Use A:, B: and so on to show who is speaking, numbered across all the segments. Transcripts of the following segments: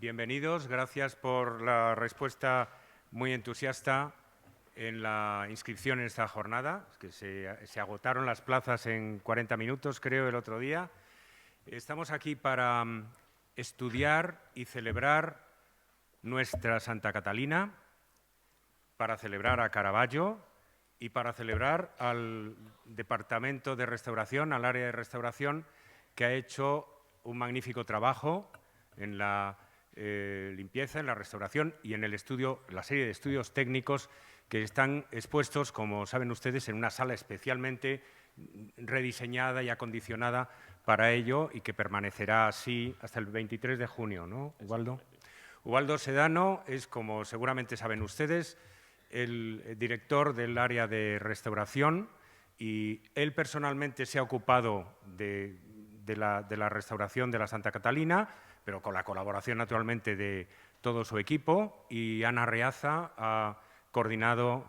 A: Bienvenidos, gracias por la respuesta muy entusiasta en la inscripción en esta jornada, que se agotaron las plazas en 40 minutos, creo, el otro día. Estamos aquí para estudiar y celebrar nuestra Santa Catalina, para celebrar a Caravaggio y para celebrar al Departamento de Restauración, al área de restauración, que ha hecho un magnífico trabajo en la limpieza, en la restauración y en el estudio, la serie de estudios técnicos que están expuestos, como saben ustedes, en una sala especialmente rediseñada y acondicionada para ello y que permanecerá así hasta el 23 de junio, ¿no, Ubaldo? Ubaldo Sedano es, como seguramente saben ustedes, el director del área de restauración y él personalmente se ha ocupado de la restauración de la Santa Catalina, pero con la colaboración naturalmente de todo su equipo, y Ana Reaza ha coordinado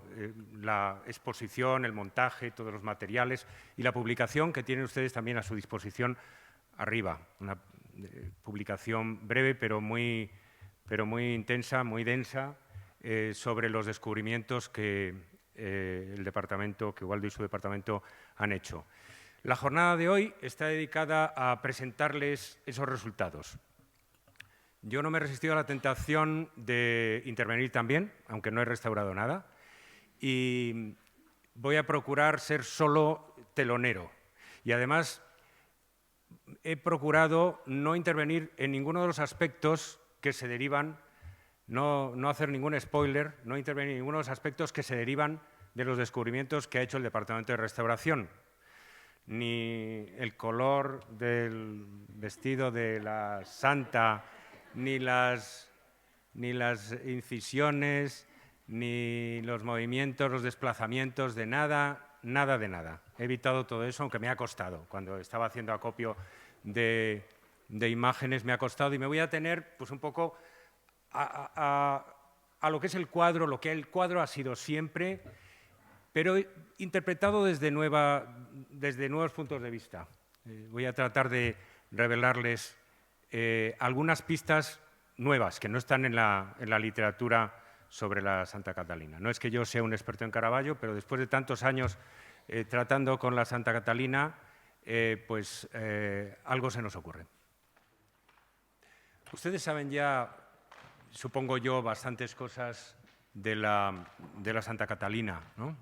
A: la exposición, el montaje, todos los materiales y la publicación que tienen ustedes también a su disposición arriba. Una publicación breve pero muy intensa, muy densa, sobre los descubrimientos que el departamento, que Ubaldo y su departamento han hecho. La jornada de hoy está dedicada a presentarles esos resultados. Yo no me he resistido a la tentación de intervenir también, aunque no he restaurado nada, y voy a procurar ser solo telonero. Y además he procurado no intervenir en ninguno de los aspectos que se derivan, no hacer ningún spoiler, no intervenir en ninguno de los aspectos que se derivan de los descubrimientos que ha hecho el Departamento de Restauración. Ni el color del vestido de la santa, ni las incisiones, ni los movimientos, los desplazamientos, de nada, nada de nada. He evitado todo eso, aunque me ha costado. Cuando estaba haciendo acopio de imágenes me ha costado, y me voy a tener pues un poco a lo que es el cuadro, lo que el cuadro ha sido siempre, pero interpretado desde nuevos puntos de vista. Voy a tratar de revelarles algunas pistas nuevas que no están en la literatura sobre la Santa Catalina. No es que yo sea un experto en Caravaggio, pero después de tantos años tratando con la Santa Catalina, algo se nos ocurre. Ustedes saben ya, supongo yo, bastantes cosas de la Santa Catalina, ¿no?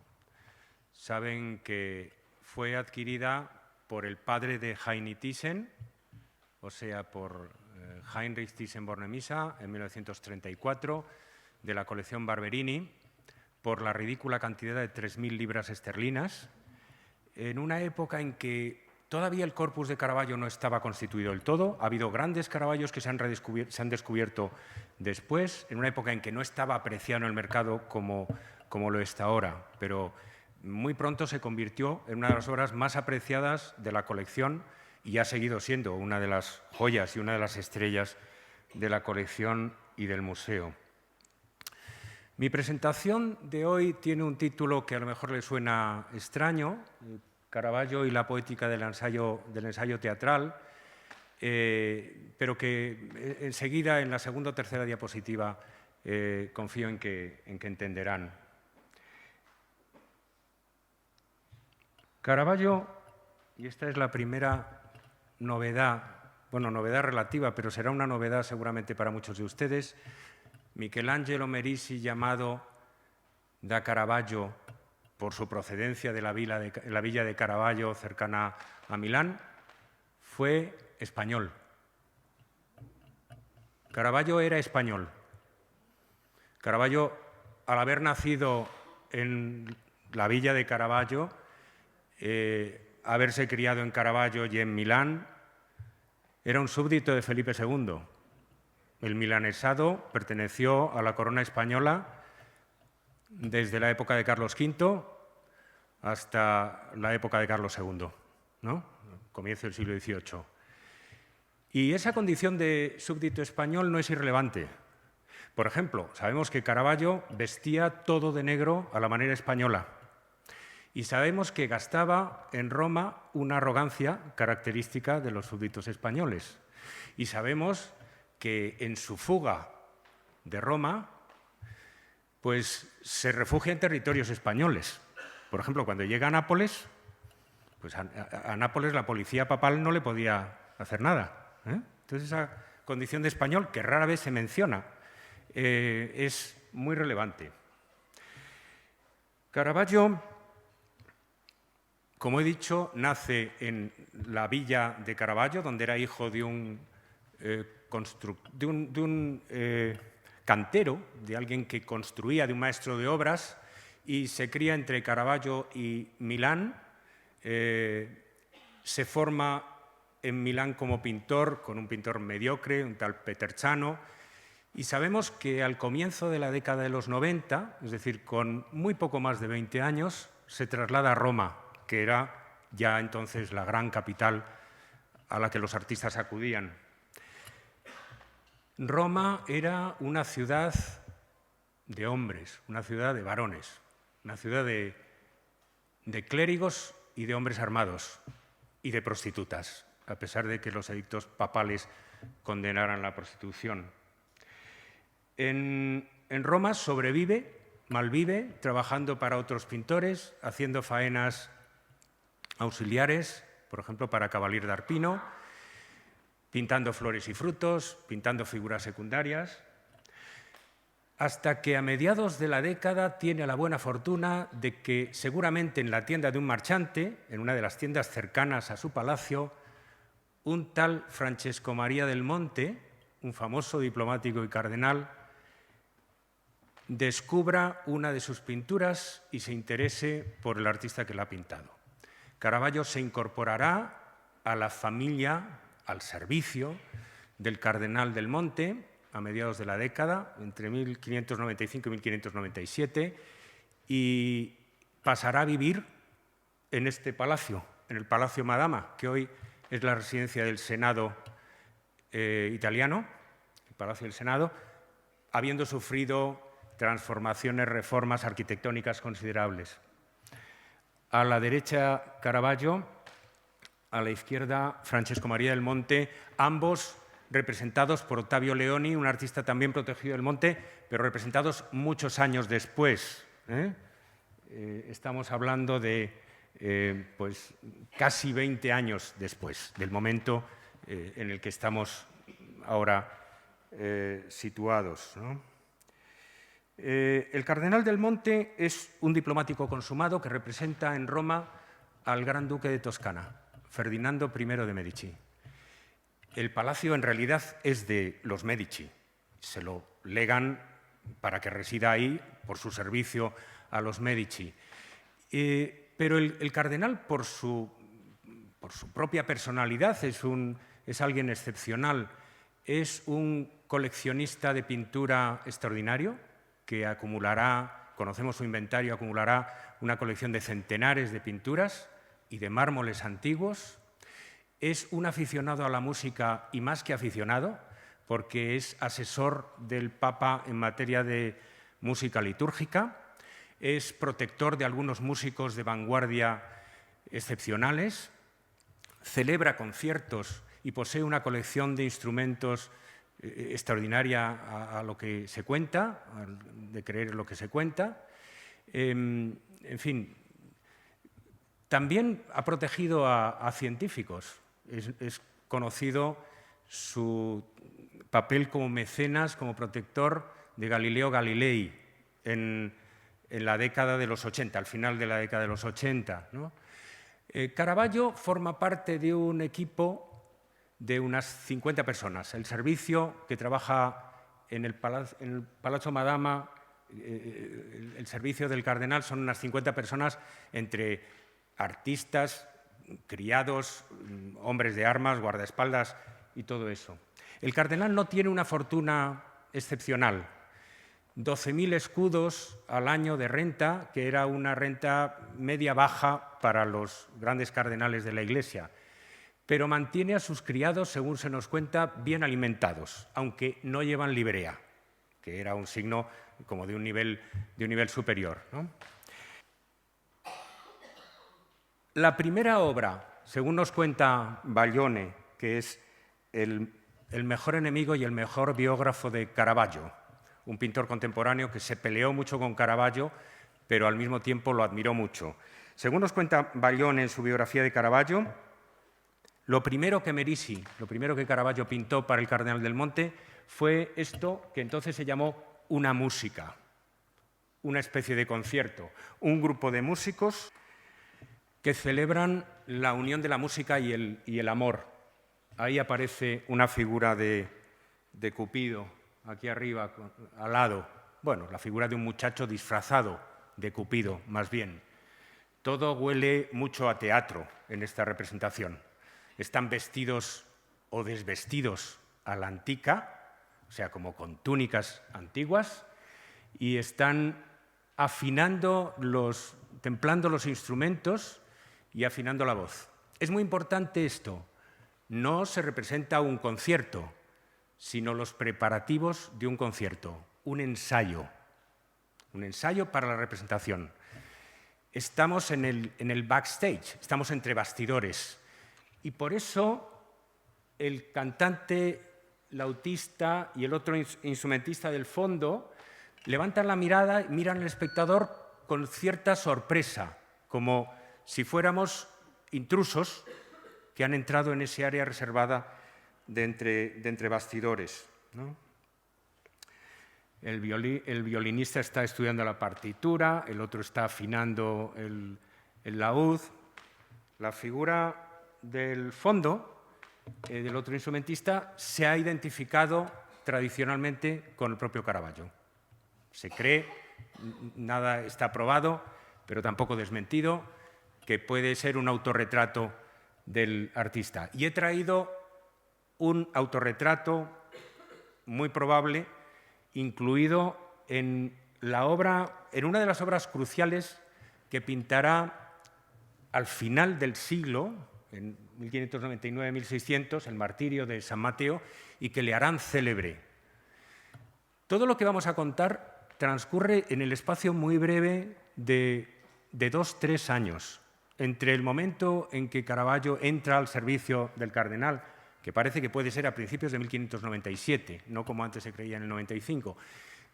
A: Saben que fue adquirida por el padre de Heini Thyssen, o sea, por Heinrich Thyssen-Bornemisza, en 1934, de la colección Barberini, por la ridícula cantidad de 3.000 libras esterlinas, en una época en que todavía el corpus de Caravaggio no estaba constituido del todo. Ha habido grandes Caravaggios que se han descubierto después, en una época en que no estaba apreciado en el mercado como lo está ahora, pero muy pronto se convirtió en una de las obras más apreciadas de la colección y ha seguido siendo una de las joyas y una de las estrellas de la colección y del museo. Mi presentación de hoy tiene un título que a lo mejor le suena extraño, Caravaggio y la poética del ensayo teatral, pero que enseguida, en la segunda o tercera diapositiva, confío en que entenderán. Caravaggio, y esta es la primera novedad, bueno, novedad relativa, pero será una novedad seguramente para muchos de ustedes. Michelangelo Merisi, llamado da Caravaggio por su procedencia de la villa de Caravaggio, cercana a Milán, fue español. Caravaggio era español. Caravaggio, al haber nacido en la villa de Caravaggio, haberse criado en Caravaggio y en Milán, era un súbdito de Felipe II. El milanesado perteneció a la corona española desde la época de Carlos V hasta la época de Carlos II, ¿no? Comienzo del siglo XVIII. Y esa condición de súbdito español no es irrelevante. Por ejemplo, sabemos que Caravaggio vestía todo de negro a la manera española. Y sabemos que gastaba en Roma una arrogancia característica de los súbditos españoles. Y sabemos que en su fuga de Roma, pues se refugia en territorios españoles. Por ejemplo, cuando llega a Nápoles, pues a Nápoles la policía papal no le podía hacer nada, ¿eh? Entonces esa condición de español, que rara vez se menciona, es muy relevante. Caravaggio, como he dicho, nace en la villa de Caravaggio, donde era hijo de un cantero, de alguien que construía, de un maestro de obras, y se cría entre Caravaggio y Milán. Se forma en Milán como pintor, con un pintor mediocre, un tal Peterchano, y sabemos que al comienzo de la década de los 90, es decir, con muy poco más de 20 años, se traslada a Roma, que era ya entonces la gran capital a la que los artistas acudían. Roma era una ciudad de hombres, una ciudad de varones, una ciudad de clérigos y de hombres armados y de prostitutas, a pesar de que los edictos papales condenaran la prostitución. En Roma sobrevive, malvive, trabajando para otros pintores, haciendo faenas auxiliares, por ejemplo, para Cavalier d'Arpino, pintando flores y frutos, pintando figuras secundarias, hasta que a mediados de la década tiene la buena fortuna de que seguramente en la tienda de un marchante, en una de las tiendas cercanas a su palacio, un tal Francesco Maria del Monte, un famoso diplomático y cardenal, descubra una de sus pinturas y se interese por el artista que la ha pintado. Caravaggio se incorporará a la familia, al servicio del cardenal del Monte a mediados de la década, entre 1595 y 1597, y pasará a vivir en este palacio, en el Palacio Madama, que hoy es la residencia del Senado italiano, el Palacio del Senado, habiendo sufrido transformaciones, reformas arquitectónicas considerables. A la derecha, Caravaggio, a la izquierda, Francesco Maria del Monte, ambos representados por Ottavio Leoni, un artista también protegido del Monte, pero representados muchos años después. Estamos hablando de pues, casi 20 años después del momento en el que estamos ahora situados, ¿no? El cardenal del Monte es un diplomático consumado que representa en Roma al gran duque de Toscana, Ferdinando I de Medici. El palacio en realidad es de los Medici. Se lo legan para que resida ahí por su servicio a los Medici. Pero el cardenal, por su propia personalidad, es alguien excepcional. Es un coleccionista de pintura extraordinario que acumulará, conocemos su inventario, acumulará una colección de centenares de pinturas y de mármoles antiguos. Es un aficionado a la música y más que aficionado, porque es asesor del Papa en materia de música litúrgica, es protector de algunos músicos de vanguardia excepcionales, celebra conciertos y posee una colección de instrumentos extraordinaria a lo que se cuenta, de creer lo que se cuenta. En fin, también ha protegido a científicos. Es conocido su papel como mecenas, como protector de Galileo Galilei en la década de los 80, al final de la década de los 80, ¿no? Caravaggio forma parte de un equipo de unas 50 personas. El servicio que trabaja en el Palazzo Madama, el servicio del cardenal, son unas 50 personas entre artistas, criados, hombres de armas, guardaespaldas y todo eso. El cardenal no tiene una fortuna excepcional. 12.000 escudos al año de renta, que era una renta media-baja para los grandes cardenales de la Iglesia, pero mantiene a sus criados, según se nos cuenta, bien alimentados, aunque no llevan librea, que era un signo como de un nivel superior, ¿no? La primera obra, según nos cuenta Baglione, que es el el mejor enemigo y el mejor biógrafo de Caravaggio, un pintor contemporáneo que se peleó mucho con Caravaggio, pero al mismo tiempo lo admiró mucho. Según nos cuenta Ballón en su biografía de Caravaggio, lo primero que Caravaggio pintó para el Cardenal del Monte fue esto que entonces se llamó una música, una especie de concierto, un grupo de músicos que celebran la unión de la música y el amor. Ahí aparece una figura de Cupido, aquí arriba, al lado. Bueno, la figura de un muchacho disfrazado de Cupido, más bien. Todo huele mucho a teatro en esta representación. Están vestidos o desvestidos a la antica, o sea, como con túnicas antiguas, y están templando los instrumentos y afinando la voz. Es muy importante esto. No se representa un concierto, sino los preparativos de un concierto, un ensayo para la representación. Estamos en el backstage, estamos entre bastidores, y por eso el cantante, lautista y el otro instrumentista del fondo levantan la mirada y miran al espectador con cierta sorpresa, como si fuéramos intrusos que han entrado en ese área reservada de entre bastidores, ¿no? El violinista está estudiando la partitura, el otro está afinando el laúd. La figura del fondo, del otro instrumentista, se ha identificado tradicionalmente con el propio Caravaggio. Se cree, nada está probado, pero tampoco desmentido, que puede ser un autorretrato del artista. Y he traído un autorretrato muy probable, incluido en una de las obras cruciales que pintará al final del siglo, en 1599-1600, el martirio de San Mateo, y que le harán célebre. Todo lo que vamos a contar transcurre en el espacio muy breve de 2-3 años, entre el momento en que Caravaggio entra al servicio del cardenal, que parece que puede ser a principios de 1597, no como antes se creía en el 95,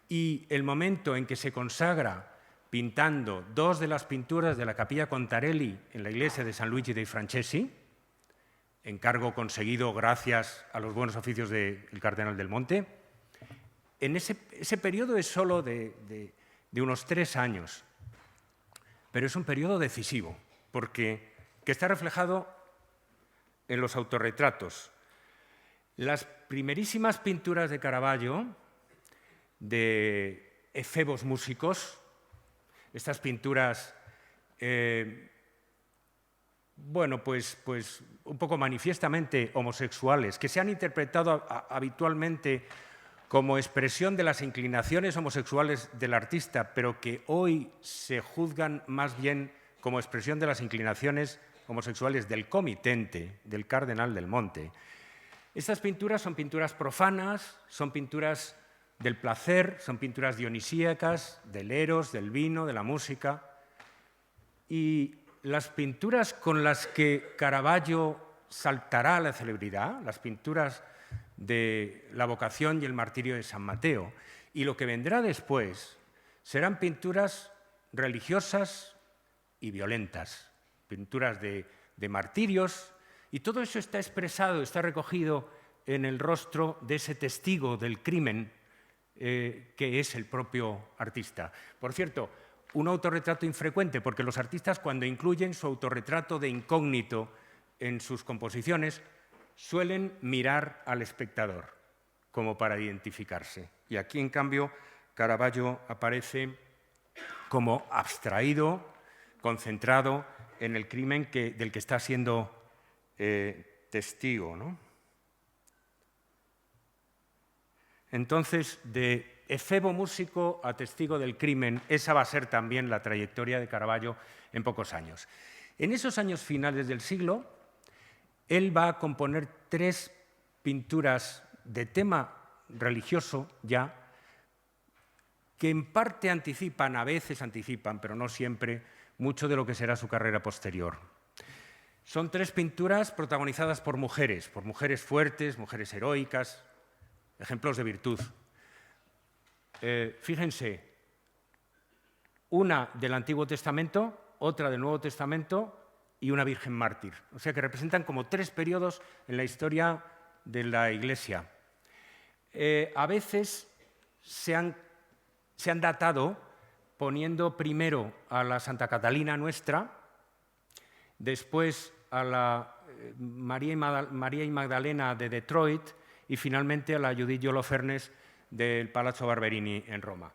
A: y el momento en que se consagra pintando 2 de las pinturas de la Capilla Contarelli en la iglesia de San Luigi dei Francesi, encargo conseguido gracias a los buenos oficios del Cardenal del Monte. En ese periodo es solo de unos 3 años, pero es un periodo decisivo, porque que está reflejado en los autorretratos. Las primerísimas pinturas de Caravaggio, de efebos músicos, estas pinturas, bueno, pues un poco manifiestamente homosexuales, que se han interpretado habitualmente como expresión de las inclinaciones homosexuales del artista, pero que hoy se juzgan más bien como expresión de las inclinaciones homosexuales del comitente, del Cardenal del Monte. Estas pinturas son pinturas profanas, son pinturas del placer, son pinturas dionisíacas, del eros, del vino, de la música. Y las pinturas con las que Caravaggio saltará a la celebridad, las pinturas de la vocación y el martirio de San Mateo, y lo que vendrá después, serán pinturas religiosas y violentas, pinturas de martirios, y todo eso está expresado, está recogido en el rostro de ese testigo del crimen que es el propio artista. Por cierto, un autorretrato infrecuente, porque los artistas, cuando incluyen su autorretrato de incógnito en sus composiciones, suelen mirar al espectador como para identificarse. Y aquí, en cambio, Caravaggio aparece como abstraído, concentrado en el crimen del que está siendo testigo, ¿no? Entonces, de efebo músico a testigo del crimen, esa va a ser también la trayectoria de Caravaggio en pocos años. En esos años finales del siglo, él va a componer 3 pinturas de tema religioso ya, que en parte a veces anticipan, pero no siempre, mucho de lo que será su carrera posterior. Son 3 pinturas protagonizadas por mujeres fuertes, mujeres heroicas, ejemplos de virtud. Fíjense, una del Antiguo Testamento, otra del Nuevo Testamento y una Virgen mártir. O sea que representan como 3 periodos en la historia de la Iglesia. A veces se han datado poniendo primero a la Santa Catalina nuestra, después a la María y Magdalena de Detroit y finalmente a la Judith Holofernes del Palazzo Barberini en Roma.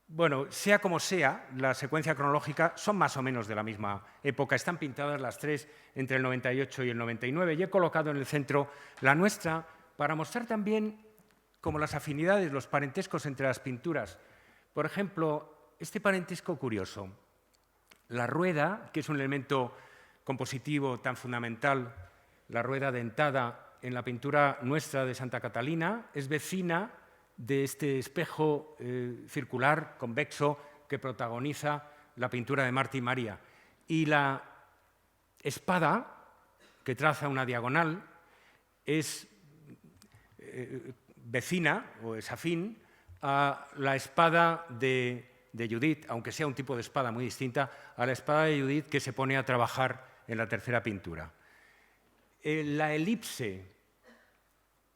A: Bueno, sea como sea, la secuencia cronológica son más o menos de la misma época. Están pintadas las 3 entre el 98 y el 99 y he colocado en el centro la nuestra para mostrar también como las afinidades, los parentescos entre las pinturas. Por ejemplo, este parentesco curioso. La rueda, que es un elemento compositivo tan fundamental, la rueda dentada en la pintura nuestra de Santa Catalina, es vecina de este espejo circular, convexo, que protagoniza la pintura de Marta y María. Y la espada, que traza una diagonal, es vecina, o es afín, a la espada de Judith, aunque sea un tipo de espada muy distinta, a la espada de Judith que se pone a trabajar en la tercera pintura. La elipse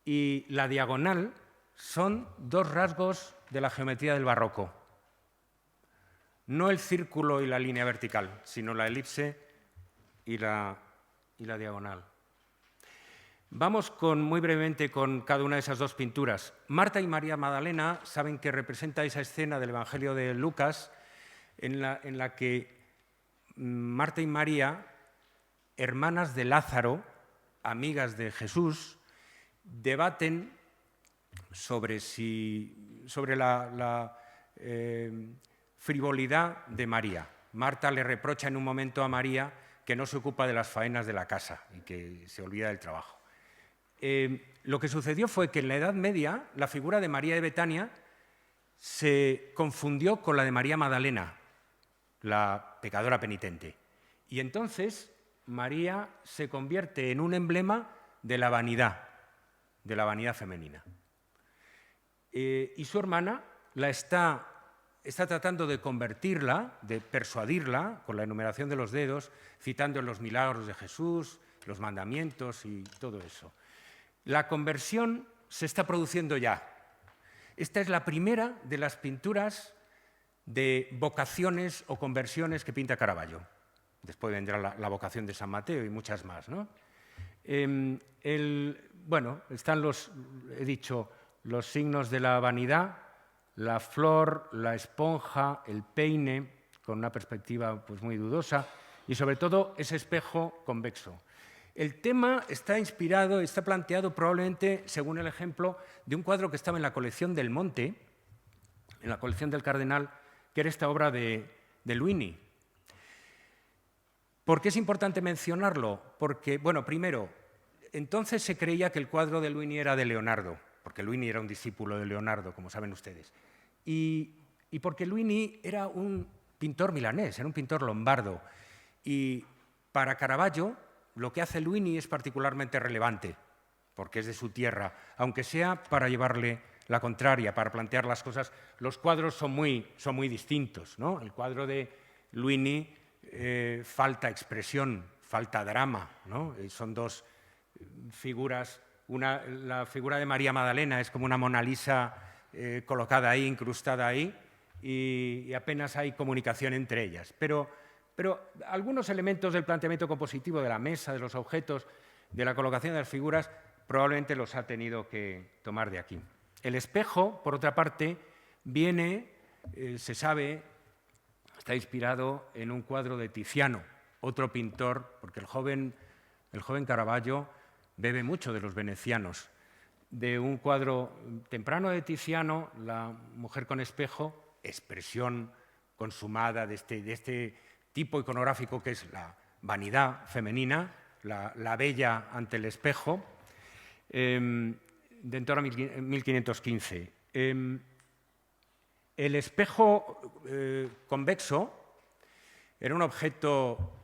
A: y la diagonal son 2 rasgos de la geometría del barroco. No el círculo y la línea vertical, sino la elipse y la diagonal. Vamos muy brevemente con cada una de esas 2 pinturas. Marta y María Magdalena saben que representa esa escena del Evangelio de Lucas en la que Marta y María, hermanas de Lázaro, amigas de Jesús, debaten sobre la frivolidad de María. Marta le reprocha en un momento a María que no se ocupa de las faenas de la casa y que se olvida del trabajo. Lo que sucedió fue que en la Edad Media la figura de María de Betania se confundió con la de María Magdalena, la pecadora penitente. Y entonces María se convierte en un emblema de la vanidad femenina. Y su hermana la está tratando de convertirla, de persuadirla con la enumeración de los dedos, citando los milagros de Jesús, los mandamientos y todo eso. La conversión se está produciendo ya. Esta es la primera de las pinturas de vocaciones o conversiones que pinta Caravaggio. Después vendrá la vocación de San Mateo y muchas más, ¿no? Bueno, están he dicho, los signos de la vanidad, la flor, la esponja, el peine, con una perspectiva pues, muy dudosa, y sobre todo ese espejo convexo. El tema está inspirado, está planteado probablemente, según el ejemplo, de un cuadro que estaba en la colección del Monte, en la colección del Cardenal, que era esta obra de Luini. ¿Por qué es importante mencionarlo? Porque, bueno, primero, entonces se creía que el cuadro de Luini era de Leonardo, porque Luini era un discípulo de Leonardo, como saben ustedes, y porque Luini era un pintor milanés, era un pintor lombardo, y para Caravaggio lo que hace Luini es particularmente relevante, porque es de su tierra, aunque sea para llevarle la contraria, para plantear las cosas. Los cuadros son muy distintos, ¿no? El cuadro de Luini falta expresión, falta drama, ¿no? Son 2 figuras. La figura de María Magdalena es como una Mona Lisa colocada ahí, incrustada ahí, y apenas hay comunicación entre ellas. Pero algunos elementos del planteamiento compositivo de la mesa, de los objetos, de la colocación de las figuras, probablemente los ha tenido que tomar de aquí. El espejo, por otra parte, viene, se sabe, está inspirado en un cuadro de Tiziano, otro pintor, porque el joven Caravaggio bebe mucho de los venecianos. De un cuadro temprano de Tiziano, La mujer con espejo, expresión consumada de este tipo iconográfico que es la vanidad femenina, la bella ante el espejo, de en torno a 1515. El espejo convexo Era un objeto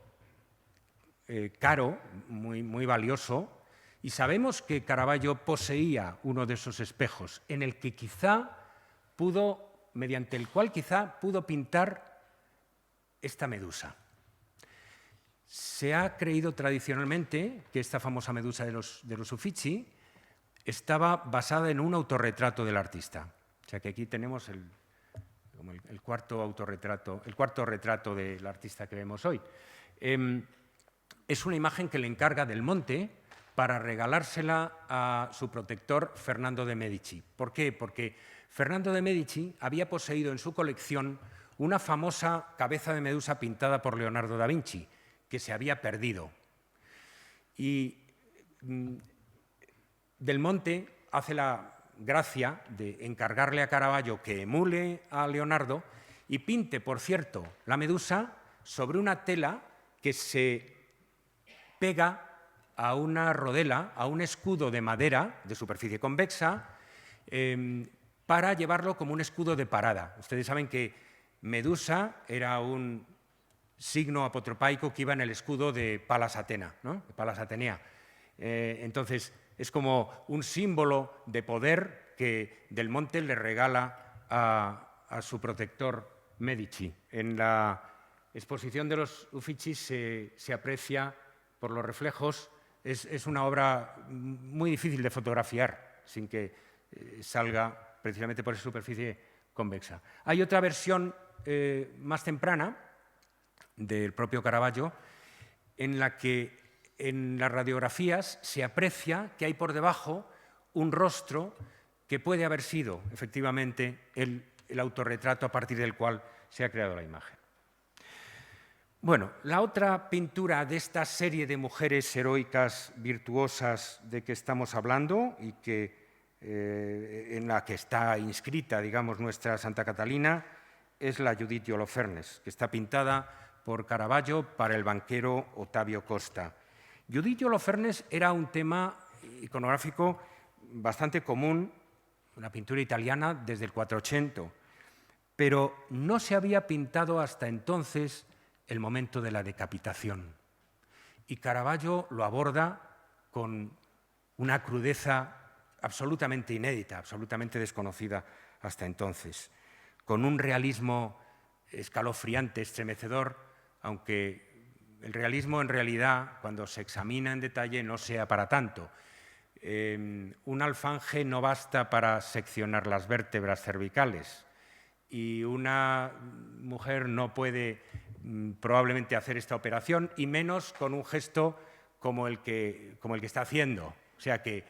A: caro, muy valioso, y sabemos que Caravaggio poseía uno de esos espejos en el que mediante el cual quizá pudo pintar esta medusa. Se ha creído tradicionalmente que esta famosa medusa de los Uffizi estaba basada en un autorretrato del artista. O sea que aquí tenemos el cuarto retrato del artista que vemos hoy. Es una imagen que le encarga Del Monte para regalársela a su protector Fernando de Medici. ¿Por qué? Porque Fernando de Medici había poseído en su colección una famosa cabeza de medusa pintada por Leonardo da Vinci, que se había perdido. Y Del Monte hace la gracia de encargarle a Caravaggio que emule a Leonardo y pinte, por cierto, la medusa sobre una tela que se pega a una rodela, a un escudo de madera de superficie convexa, para llevarlo como un escudo de parada. Ustedes saben que Medusa era un signo apotropaico que iba en el escudo de Palas Atena, ¿no? De Palas Atenea. Entonces, es como un símbolo de poder que Del Monte le regala a su protector Medici. En la exposición de los Uffizi se aprecia por los reflejos. Es una obra muy difícil de fotografiar sin que salga precisamente por esa superficie convexa. Hay otra versión más temprana del propio Caravaggio en la que en las radiografías se aprecia que hay por debajo un rostro que puede haber sido efectivamente el autorretrato a partir del cual se ha creado la imagen. Bueno, la otra pintura de esta serie de mujeres heroicas, virtuosas de que estamos hablando y en la que está inscrita, digamos, nuestra Santa Catalina, es la Judith de Holofernes, que está pintada por Caravaggio para el banquero Ottavio Costa. Judith de Holofernes era un tema iconográfico bastante común, una pintura italiana desde el 480, pero no se había pintado hasta entonces el momento de la decapitación. Y Caravaggio lo aborda con una crudeza absolutamente inédita, absolutamente desconocida hasta entonces, con un realismo escalofriante, estremecedor, aunque el realismo en realidad, cuando se examina en detalle, no sea para tanto. Un alfanje no basta para seccionar las vértebras cervicales y una mujer no puede probablemente hacer esta operación, y menos con un gesto como el que está haciendo. O sea que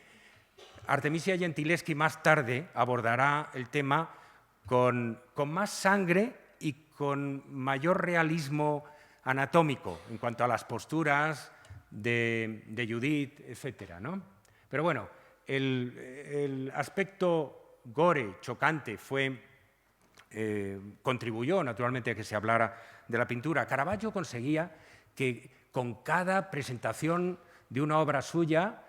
A: Artemisia Gentileschi más tarde abordará el tema con más sangre y con mayor realismo anatómico en cuanto a las posturas de Judith, etc., ¿no? Pero bueno, el aspecto gore, chocante, contribuyó naturalmente a que se hablara de la pintura. Caravaggio conseguía que con cada presentación de una obra suya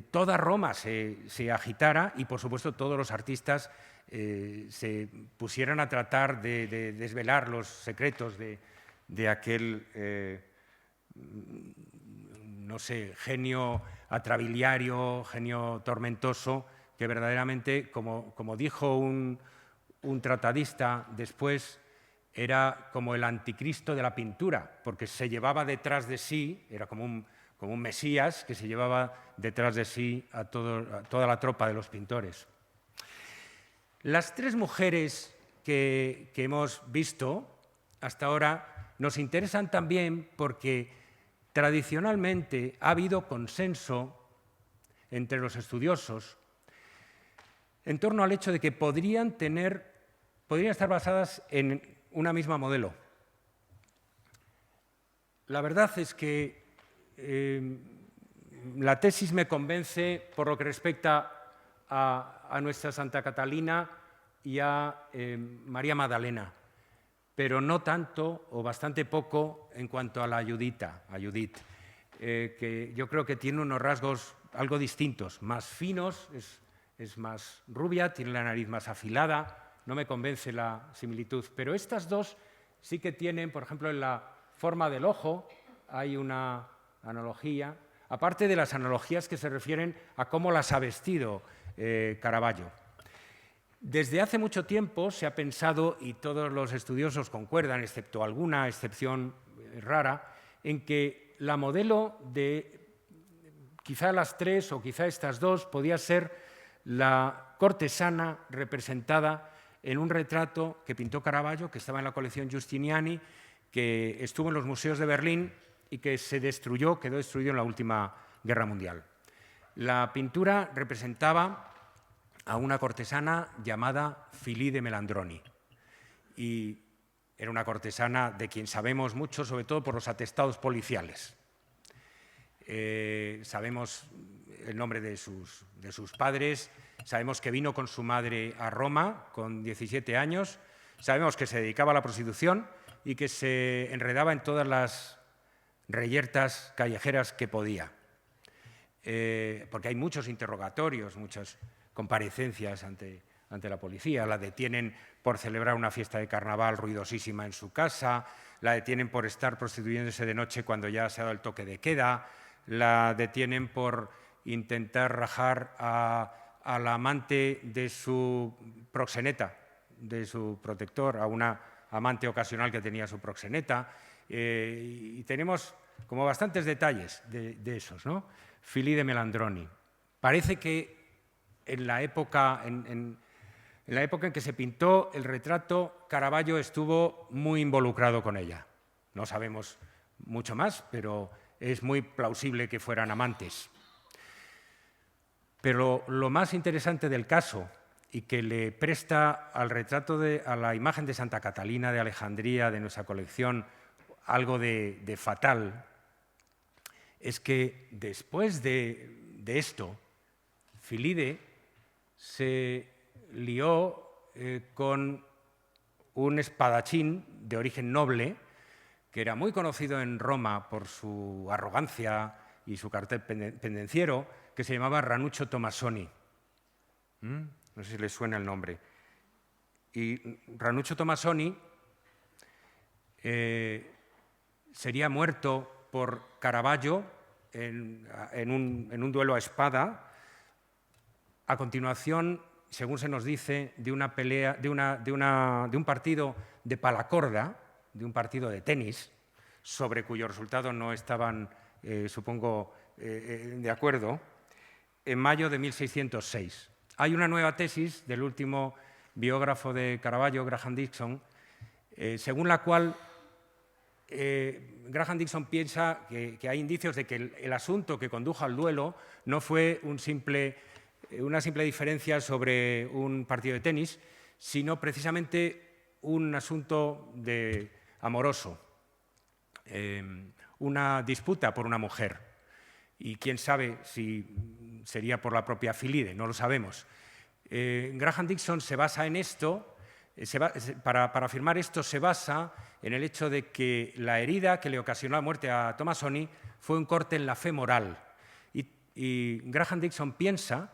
A: toda Roma se agitara y, por supuesto, todos los artistas se pusieran a tratar de desvelar los secretos de aquel, no sé, genio atrabiliario, genio tormentoso, que verdaderamente, como dijo un tratadista después, era como el anticristo de la pintura, porque se llevaba detrás de sí, era como un mesías que se llevaba detrás de sí a toda la tropa de los pintores. Las tres mujeres que hemos visto hasta ahora nos interesan también porque tradicionalmente ha habido consenso entre los estudiosos en torno al hecho de que podrían estar basadas en una misma modelo. La verdad es que la tesis me convence por lo que respecta a nuestra Santa Catalina y a María Magdalena, pero no tanto o bastante poco en cuanto a la Judith, que yo creo que tiene unos rasgos algo distintos, más finos, es más rubia, tiene la nariz más afilada, no me convence la similitud, pero estas dos sí que tienen, por ejemplo, en la forma del ojo, hay una analogía, aparte de las analogías que se refieren a cómo las ha vestido Caravaggio. Desde hace mucho tiempo se ha pensado, y todos los estudiosos concuerdan, excepto alguna excepción rara, en que la modelo de quizá las tres o quizá estas dos podía ser la cortesana representada en un retrato que pintó Caravaggio, que estaba en la colección Giustiniani, que estuvo en los museos de Berlín y que se destruyó, quedó destruido en la última guerra mundial. La pintura representaba a una cortesana llamada Filide Melandroni. Y era una cortesana de quien sabemos mucho, sobre todo por los atestados policiales. Sabemos el nombre de sus padres, sabemos que vino con su madre a Roma con 17 años, sabemos que se dedicaba a la prostitución y que se enredaba en todas las reyertas callejeras que podía. Porque hay muchos interrogatorios, muchas comparecencias ante la policía. La detienen por celebrar una fiesta de carnaval ruidosísima en su casa, la detienen por estar prostituyéndose de noche cuando ya se ha dado el toque de queda, la detienen por intentar rajar a la amante de su proxeneta, de su protector, a una amante ocasional que tenía su proxeneta. Y tenemos como bastantes detalles de esos, ¿no? Filide Melandroni. Parece que en la época en que se pintó el retrato, Caravaggio estuvo muy involucrado con ella. No sabemos mucho más, pero es muy plausible que fueran amantes. Pero lo más interesante del caso, y que le presta al retrato a la imagen de Santa Catalina de Alejandría de nuestra colección algo de fatal, es que después de esto, Filide se lió con un espadachín de origen noble que era muy conocido en Roma por su arrogancia y su cartel pendenciero, que se llamaba Ranuccio Tomasoni. No sé si les suena el nombre. Y Ranuccio Tomasoni sería muerto por Caravaggio en un duelo a espada. A continuación, según se nos dice, de una pelea, de un partido de palacorda, de un partido de tenis, sobre cuyo resultado no estaban, supongo, de acuerdo, en mayo de 1606. Hay una nueva tesis del último biógrafo de Caravaggio, Graham Dixon, según la cual Graham Dixon piensa que hay indicios de que el asunto que condujo al duelo no fue una simple diferencia sobre un partido de tenis, sino precisamente un asunto amoroso, una disputa por una mujer. Y quién sabe si sería por la propia Filide, no lo sabemos. Graham Dixon se basa en esto, para afirmar esto se basa en el hecho de que la herida que le ocasionó la muerte a Tomasoni fue un corte en la femoral. Y Graham Dixon piensa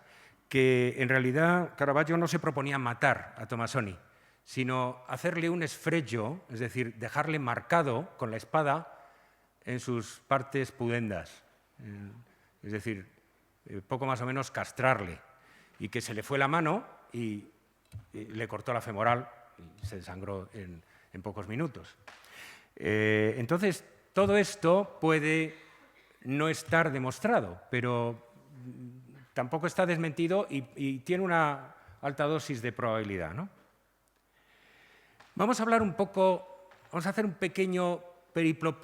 A: que en realidad Caravaggio no se proponía matar a Tomasoni, sino hacerle un esfregio, es decir, dejarle marcado con la espada en sus partes pudendas, es decir, poco más o menos castrarle, y que se le fue la mano y le cortó la femoral y se desangró en pocos minutos. Entonces, todo esto puede no estar demostrado, pero tampoco está desmentido y tiene una alta dosis de probabilidad, ¿no? Vamos a hablar un poco, vamos a hacer un pequeño periplo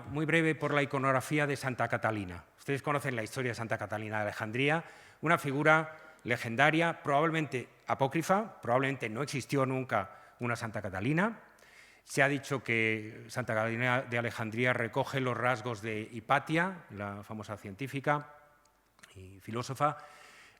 A: muy breve por la iconografía de Santa Catalina. Ustedes conocen la historia de Santa Catalina de Alejandría, una figura legendaria, probablemente apócrifa, probablemente no existió nunca una Santa Catalina. Se ha dicho que Santa Catalina de Alejandría recoge los rasgos de Hipatia, la famosa científica y filósofa.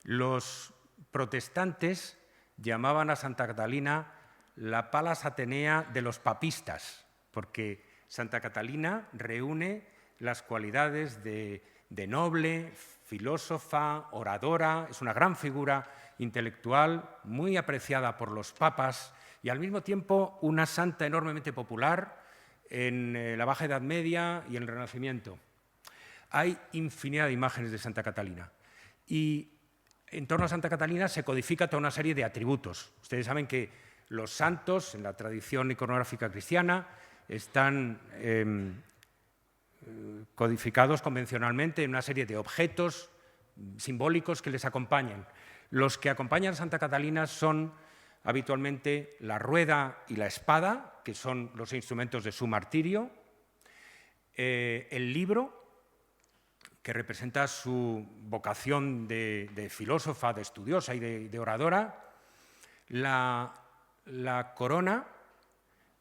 A: Los protestantes llamaban a Santa Catalina la Palas Atenea de los papistas, porque Santa Catalina reúne las cualidades de noble, filósofa, oradora, es una gran figura intelectual, muy apreciada por los papas y al mismo tiempo una santa enormemente popular, en la Baja Edad Media y en el Renacimiento. Hay infinidad de imágenes de Santa Catalina y en torno a Santa Catalina se codifica toda una serie de atributos. Ustedes saben que los santos, en la tradición iconográfica cristiana, están codificados convencionalmente en una serie de objetos simbólicos que les acompañan. Los que acompañan a Santa Catalina son habitualmente la rueda y la espada, que son los instrumentos de su martirio, el libro, que representa su vocación de filósofa, de estudiosa y de oradora, la corona,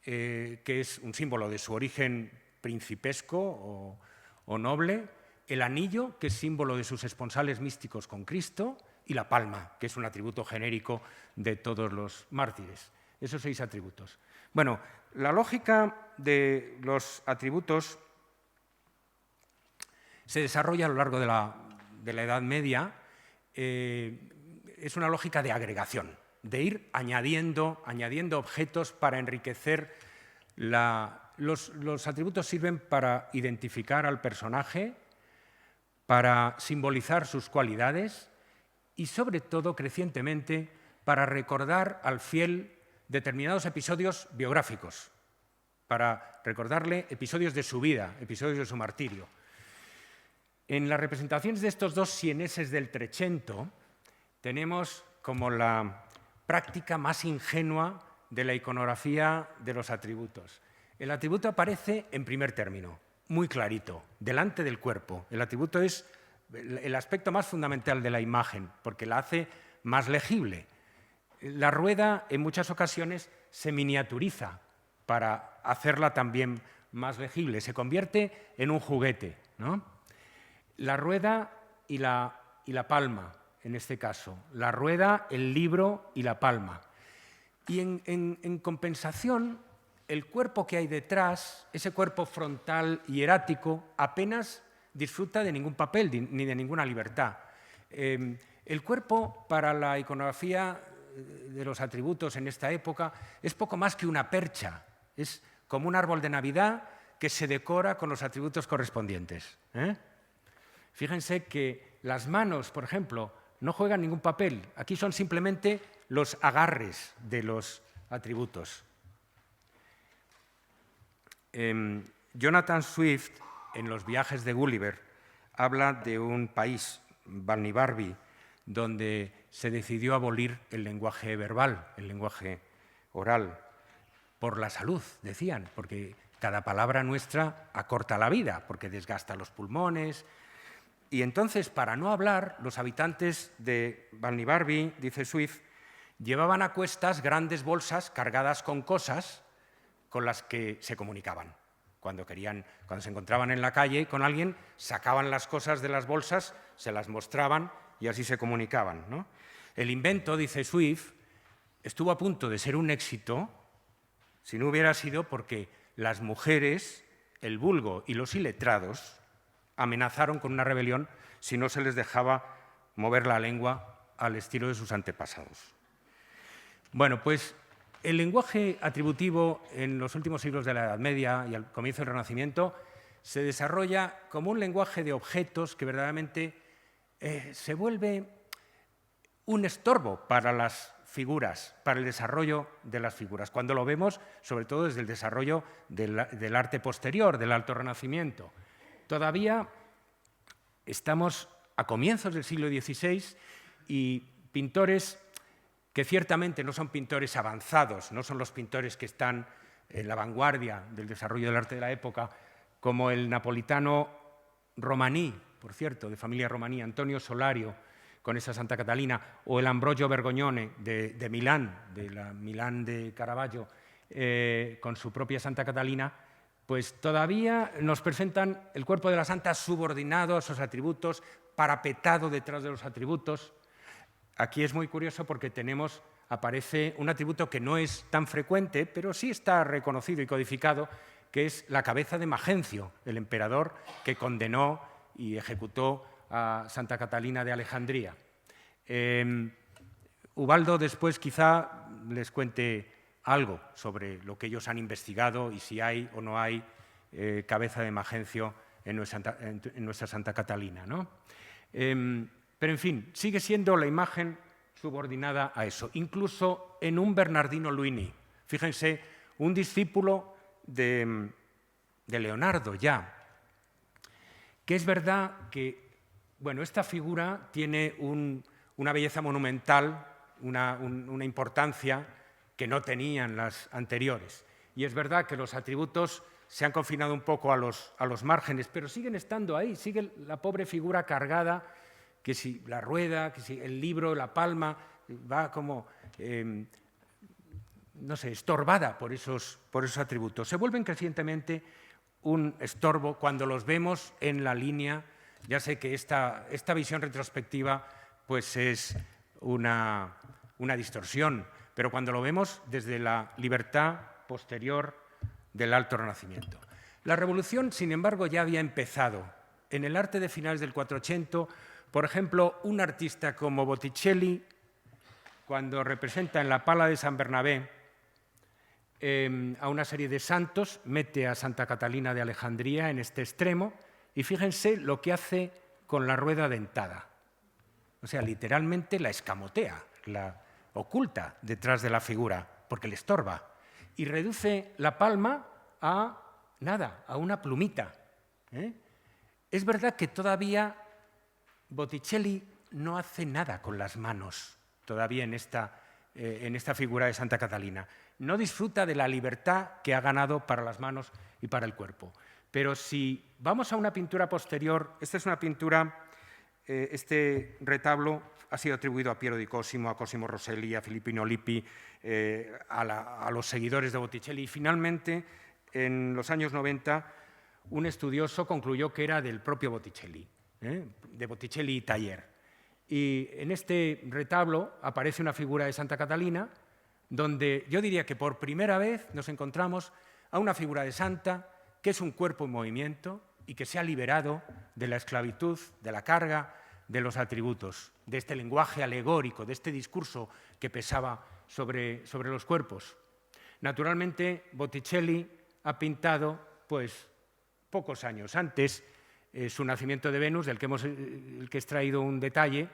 A: que es un símbolo de su origen principesco o noble, el anillo, que es símbolo de sus esponsales místicos con Cristo, y la palma, que es un atributo genérico de todos los mártires. Esos 6 atributos. Bueno, la lógica de los atributos se desarrolla a lo largo de la Edad Media. Es una lógica de agregación, de ir añadiendo objetos para enriquecer los atributos. Sirven para identificar al personaje, para simbolizar sus cualidades y, sobre todo, crecientemente, para recordar al fiel determinados episodios biográficos, para recordarle episodios de su vida, episodios de su martirio. En las representaciones de estos 2 sieneses del Trecento tenemos como la práctica más ingenua de la iconografía de los atributos. El atributo aparece en primer término, muy clarito, delante del cuerpo. El atributo es el aspecto más fundamental de la imagen, porque la hace más legible. La rueda, en muchas ocasiones, se miniaturiza para hacerla también más legible. Se convierte en un juguete, ¿no? La rueda y la palma, en este caso. La rueda, el libro y la palma. Y en compensación, el cuerpo que hay detrás, ese cuerpo frontal hierático, apenas disfruta de ningún papel ni de ninguna libertad. El cuerpo, para la iconografía de los atributos en esta época, es poco más que una percha. Es como un árbol de Navidad que se decora con los atributos correspondientes. Fíjense que las manos, por ejemplo, no juegan ningún papel. Aquí son simplemente los agarres de los atributos. Jonathan Swift, en Los viajes de Gulliver, habla de un país, Balnibarbi, donde se decidió abolir el lenguaje verbal, el lenguaje oral, por la salud, decían, porque cada palabra nuestra acorta la vida, porque desgasta los pulmones. Y entonces, para no hablar, los habitantes de Balnibarbi, dice Swift, llevaban a cuestas grandes bolsas cargadas con cosas con las que se comunicaban. Cuando se encontraban en la calle con alguien, sacaban las cosas de las bolsas, se las mostraban y así se comunicaban, ¿no? El invento, dice Swift, estuvo a punto de ser un éxito si no hubiera sido porque las mujeres, el vulgo y los iletrados amenazaron con una rebelión si no se les dejaba mover la lengua al estilo de sus antepasados. Bueno, pues el lenguaje atributivo en los últimos siglos de la Edad Media y al comienzo del Renacimiento se desarrolla como un lenguaje de objetos que verdaderamente se vuelve un estorbo para las figuras, para el desarrollo de las figuras. Cuando lo vemos, sobre todo desde el desarrollo del arte posterior, del Alto Renacimiento. Todavía estamos a comienzos del siglo XVI y pintores que ciertamente no son pintores avanzados, no son los pintores que están en la vanguardia del desarrollo del arte de la época, como el napolitano Romaní, por cierto, de familia Romaní, Antonio Solario, con esa Santa Catalina, o el Ambrogio Bergognone de Milán, de la Milán de Caravaggio, con su propia Santa Catalina, pues todavía nos presentan el cuerpo de la santa subordinado a sus atributos, parapetado detrás de los atributos. Aquí es muy curioso porque aparece un atributo que no es tan frecuente, pero sí está reconocido y codificado, que es la cabeza de Magencio, el emperador que condenó y ejecutó a Santa Catalina de Alejandría. Ubaldo después quizá les cuente algo sobre lo que ellos han investigado y si hay o no hay cabeza de Magencio en nuestra Santa Catalina, ¿no? Pero, en fin, sigue siendo la imagen subordinada a eso, incluso en un Bernardino Luini. Fíjense, un discípulo de Leonardo ya, que es verdad que, bueno, esta figura tiene una belleza monumental, una importancia que no tenían las anteriores. Y es verdad que los atributos se han confinado un poco a los márgenes, pero siguen estando ahí, sigue la pobre figura cargada, que si la rueda, que si el libro, la palma, va como, no sé, estorbada por esos atributos. Se vuelven crecientemente un estorbo cuando los vemos en la línea. Ya sé que esta visión retrospectiva pues es una distorsión, pero cuando lo vemos desde la libertad posterior del Alto Renacimiento. La Revolución, sin embargo, ya había empezado. En el arte de finales del 480, por ejemplo, un artista como Botticelli, cuando representa en la Pala de San Bernabé a una serie de santos, mete a Santa Catalina de Alejandría en este extremo y fíjense lo que hace con la rueda dentada. O sea, literalmente la escamotea, la oculta detrás de la figura, porque le estorba. Y reduce la palma a nada, a una plumita. Es verdad que todavía Botticelli no hace nada con las manos, todavía en esta figura de Santa Catalina. No disfruta de la libertad que ha ganado para las manos y para el cuerpo. Pero si vamos a una pintura posterior, esta es una pintura, este retablo ha sido atribuido a Piero di Cosimo, a Cosimo Rosselli, a Filippino Lippi, a los seguidores de Botticelli. Y finalmente, en los años 90, un estudioso concluyó que era del propio Botticelli, de Botticelli y Taller. Y en este retablo aparece una figura de Santa Catalina, donde yo diría que por primera vez nos encontramos a una figura de santa que es un cuerpo en movimiento y que se ha liberado de la esclavitud, de la carga, de los atributos, de este lenguaje alegórico, de este discurso que pesaba sobre los cuerpos. Naturalmente, Botticelli ha pintado, pues, pocos años antes, su nacimiento de Venus, del que he extraído un detalle,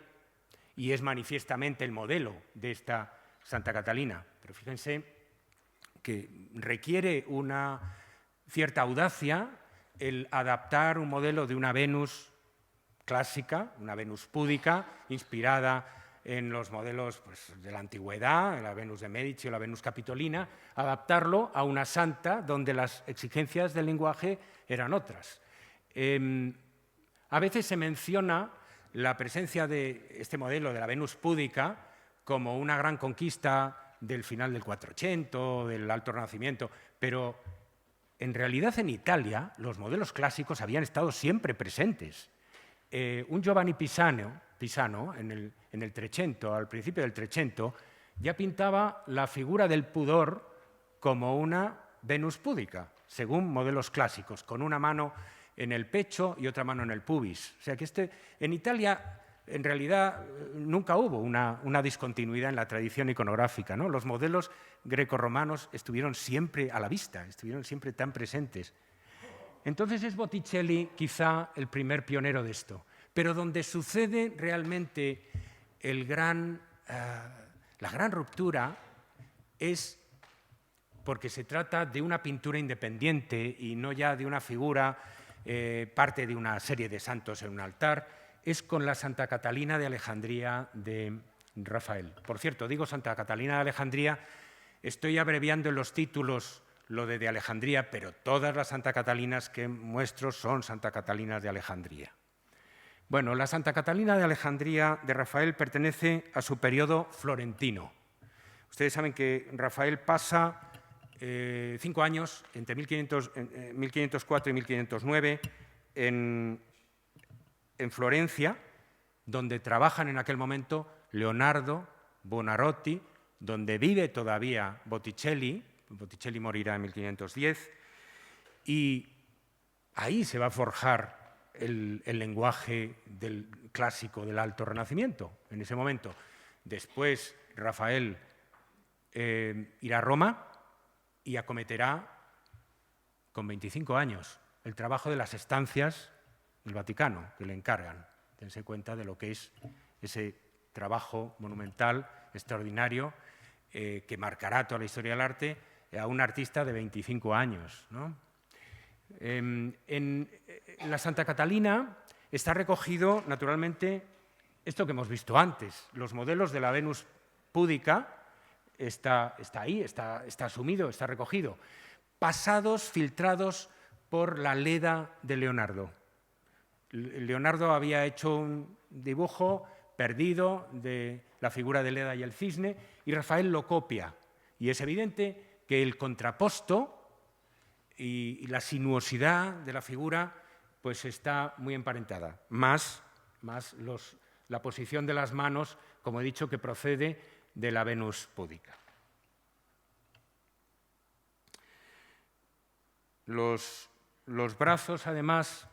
A: y es manifiestamente el modelo de esta Santa Catalina. Pero fíjense que requiere una cierta audacia el adaptar un modelo de una Venus clásica, una Venus púdica, inspirada en los modelos pues, de la antigüedad, la Venus de Medici o la Venus Capitolina, adaptarlo a una santa donde las exigencias del lenguaje eran otras. A veces se menciona la presencia de este modelo de la Venus púdica como una gran conquista del final del 480, del Alto Renacimiento, pero en realidad en Italia los modelos clásicos habían estado siempre presentes. Un Giovanni Pisano en el Trecento, al principio del Trecento, ya pintaba la figura del pudor como una Venus púdica, según modelos clásicos, con una mano en el pecho y otra mano en el pubis. O sea que en Italia, en realidad, nunca hubo una discontinuidad en la tradición iconográfica, ¿no? Los modelos grecorromanos estuvieron siempre a la vista, estuvieron siempre tan presentes. Entonces es Botticelli quizá el primer pionero de esto, pero donde sucede realmente la gran ruptura es porque se trata de una pintura independiente y no ya de una figura, parte de una serie de santos en un altar, es con la Santa Catalina de Alejandría de Rafael. Por cierto, digo Santa Catalina de Alejandría, estoy abreviando en los títulos lo de Alejandría, pero todas las Santa Catalinas que muestro son Santa Catalinas de Alejandría. Bueno, la Santa Catalina de Alejandría de Rafael pertenece a su periodo florentino. Ustedes saben que Rafael pasa 5 años, entre 1504 y 1509, en Florencia, donde trabajan en aquel momento Leonardo, Buonarroti, donde vive todavía Botticelli. Botticelli morirá en 1510, y ahí se va a forjar el lenguaje clásico del Alto Renacimiento, en ese momento. Después, Rafael irá a Roma y acometerá con 25 años el trabajo de las estancias del Vaticano, que le encargan. Dense cuenta de lo que es ese trabajo monumental, extraordinario, que marcará toda la historia del arte a un artista de 25 años, ¿no? En la Santa Catalina está recogido, naturalmente, esto que hemos visto antes. Los modelos de la Venus púdica está ahí, está asumido, está recogido. Pasados, filtrados por la Leda de Leonardo. Leonardo había hecho un dibujo perdido de la figura de Leda y el cisne, y Rafael lo copia. Y es evidente que el contraposto y la sinuosidad de la figura pues está muy emparentada. Más la posición de las manos, como he dicho, que procede de la Venus púdica. Los brazos, además,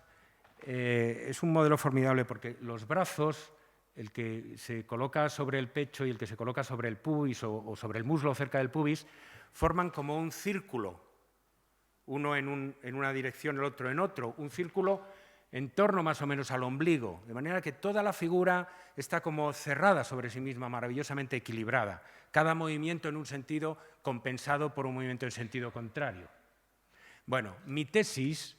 A: es un modelo formidable porque los brazos, el que se coloca sobre el pecho y el que se coloca sobre el pubis o sobre el muslo cerca del pubis, forman como un círculo, uno en una dirección, el otro en otro, un círculo en torno más o menos al ombligo, de manera que toda la figura está como cerrada sobre sí misma, maravillosamente equilibrada, cada movimiento en un sentido compensado por un movimiento en sentido contrario. Bueno, mi tesis,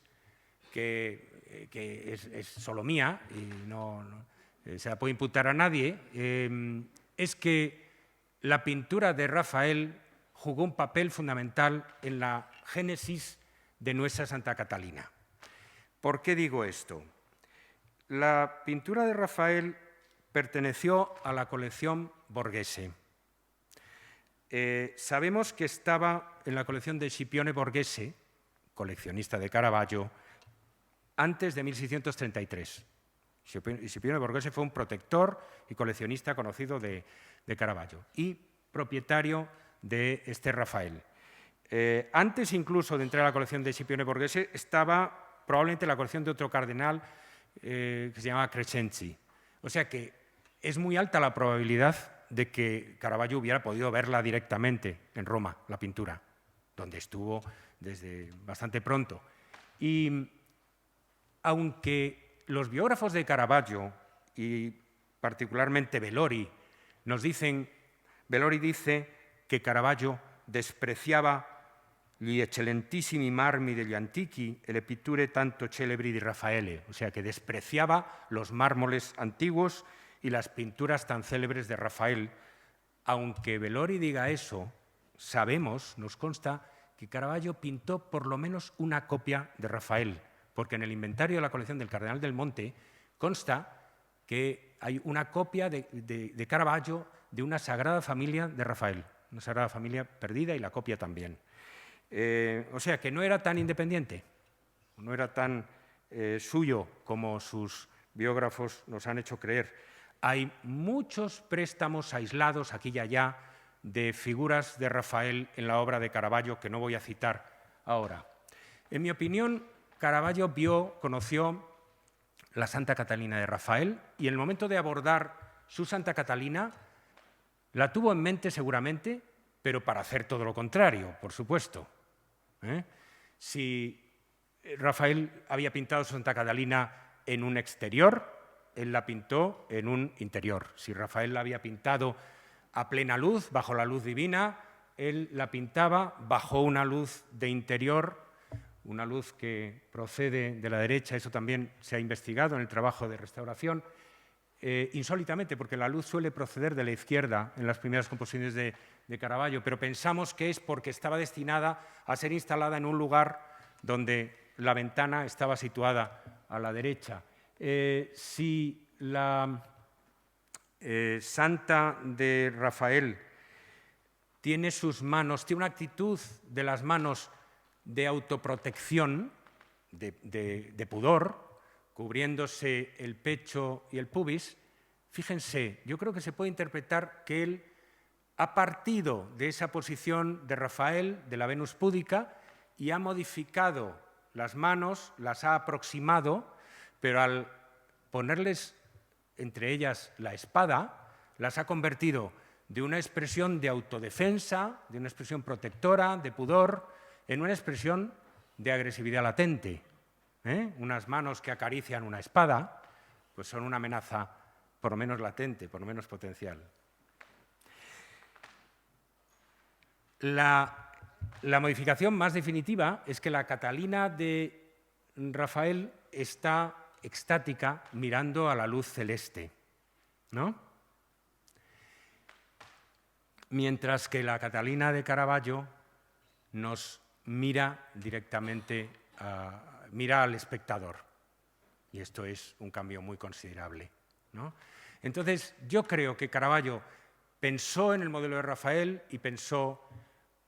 A: que es solo mía y no se la puede imputar a nadie, es que la pintura de Rafael jugó un papel fundamental en la génesis de nuestra Santa Catalina. ¿Por qué digo esto? La pintura de Rafael perteneció a la colección Borghese. Sabemos que estaba en la colección de Scipione Borghese, coleccionista de Caravaggio, antes de 1633. Scipione Borghese fue un protector y coleccionista conocido de Caravaggio y propietario de este Rafael. Antes incluso de entrar a la colección de Scipione Borghese estaba probablemente la colección de otro cardenal que se llamaba Crescenzi. O sea que es muy alta la probabilidad de que Caravaggio hubiera podido verla directamente en Roma, la pintura, donde estuvo desde bastante pronto. Y aunque los biógrafos de Caravaggio, y particularmente Bellori, Bellori dice que Caravaggio despreciava gli eccellentissimi marmi degli antichi e le pitture tanto celebri di Raffaele, o sea, que despreciaba los mármoles antiguos y las pinturas tan célebres de Rafael. Aunque Bellori diga eso, sabemos, nos consta, que Caravaggio pintó por lo menos una copia de Rafael, porque en el inventario de la colección del Cardenal del Monte consta que hay una copia de Caravaggio de una Sagrada Familia de Rafael, una Sagrada Familia perdida y la copia también. O sea, que no era tan independiente, no era tan suyo como sus biógrafos nos han hecho creer. Hay muchos préstamos aislados aquí y allá de figuras de Rafael en la obra de Caravaggio que no voy a citar ahora. En mi opinión, Caravaggio conoció la Santa Catalina de Rafael y en el momento de abordar su Santa Catalina la tuvo en mente seguramente, pero para hacer todo lo contrario, por supuesto. Si Rafael había pintado su Santa Catalina en un exterior, él la pintó en un interior. Si Rafael la había pintado a plena luz, bajo la luz divina, él la pintaba bajo una luz de interior, una luz que procede de la derecha, eso también se ha investigado en el trabajo de restauración, insólitamente, porque la luz suele proceder de la izquierda en las primeras composiciones de Caravaggio, pero pensamos que es porque estaba destinada a ser instalada en un lugar donde la ventana estaba situada a la derecha. Si la Santa de Rafael tiene sus manos, tiene una actitud de las manos de autoprotección, de pudor, cubriéndose el pecho y el pubis, fíjense, yo creo que se puede interpretar que él ha partido de esa posición de Rafael, de la Venus púdica, y ha modificado las manos, las ha aproximado, pero al ponerles entre ellas la espada, las ha convertido de una expresión de autodefensa, de una expresión protectora, de pudor, en una expresión de agresividad latente. Unas manos que acarician una espada, pues son una amenaza por lo menos latente, por lo menos potencial. La modificación más definitiva es que la Catalina de Rafael está extática mirando a la luz celeste, ¿no? Mientras que la Catalina de Caravaggio nos mira directamente, mira al espectador. Y esto es un cambio muy considerable, ¿no? Entonces, yo creo que Caravaggio pensó en el modelo de Rafael y pensó: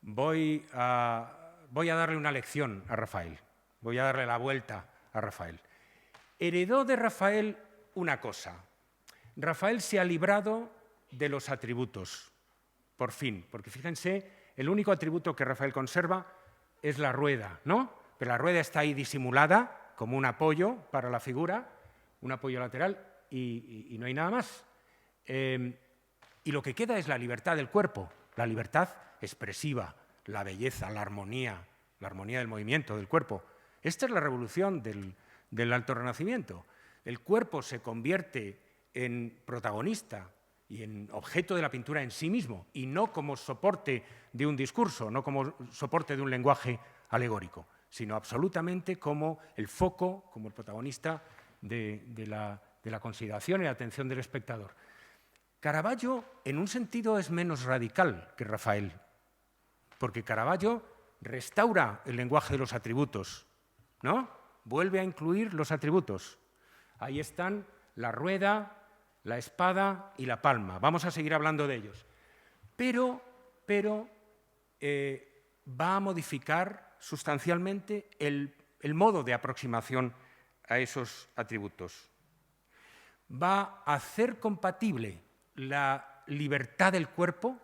A: voy a darle una lección a Rafael, voy a darle la vuelta a Rafael. Heredó de Rafael una cosa. Rafael se ha librado de los atributos, por fin, porque fíjense, el único atributo que Rafael conserva es la rueda, ¿no? Pero la rueda está ahí disimulada como un apoyo para la figura, un apoyo lateral, y no hay nada más. Y lo que queda es la libertad del cuerpo, la libertad expresiva, la belleza, la armonía del movimiento del cuerpo. Esta es la revolución del Alto Renacimiento. El cuerpo se convierte en protagonista y en objeto de la pintura en sí mismo, y no como soporte de un discurso, no como soporte de un lenguaje alegórico, sino absolutamente como el foco, como el protagonista de la consideración y la atención del espectador. Caravaggio, en un sentido, es menos radical que Rafael, porque Caravaggio restaura el lenguaje de los atributos, ¿no? Vuelve a incluir los atributos. Ahí están la rueda, la espada y la palma. Vamos a seguir hablando de ellos. Pero va a modificar sustancialmente el modo de aproximación a esos atributos. Va a hacer compatible la libertad del cuerpo,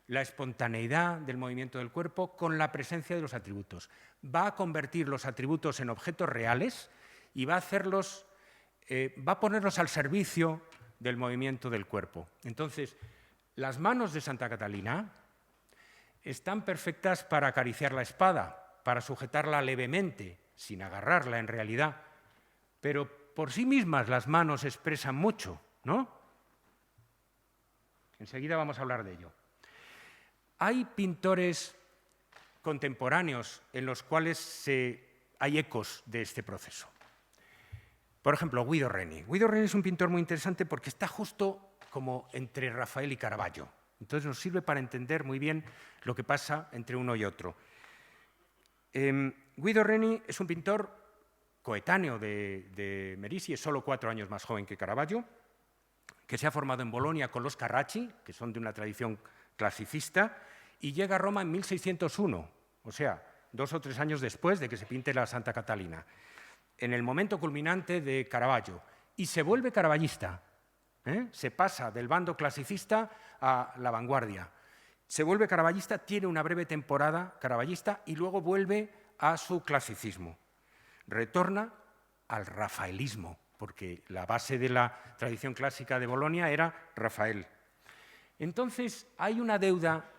A: la espontaneidad del movimiento del cuerpo, con la presencia de los atributos. Va a convertir los atributos en objetos reales y va a ponerlos al servicio del movimiento del cuerpo. Entonces, las manos de Santa Catalina están perfectas para acariciar la espada, para sujetarla levemente, sin agarrarla en realidad, pero por sí mismas las manos expresan mucho, ¿no? Enseguida vamos a hablar de ello. Hay pintores contemporáneos en los cuales hay ecos de este proceso. Por ejemplo, Guido Reni. Guido Reni es un pintor muy interesante porque está justo como entre Rafael y Caravaggio. Entonces nos sirve para entender muy bien lo que pasa entre uno y otro. Guido Reni es un pintor coetáneo de Merisi, es solo 4 años más joven que Caravaggio, que se ha formado en Bolonia con los Carracci, que son de una tradición clasicista, y llega a Roma en 1601, o sea, 2 o 3 años después de que se pinte la Santa Catalina, en el momento culminante de Caravaggio, y se vuelve caravallista, se pasa del bando clasicista a la vanguardia. Se vuelve caravallista, tiene una breve temporada caravallista y luego vuelve a su clasicismo. Retorna al rafaelismo, porque la base de la tradición clásica de Bolonia era Rafael. Entonces, hay una deuda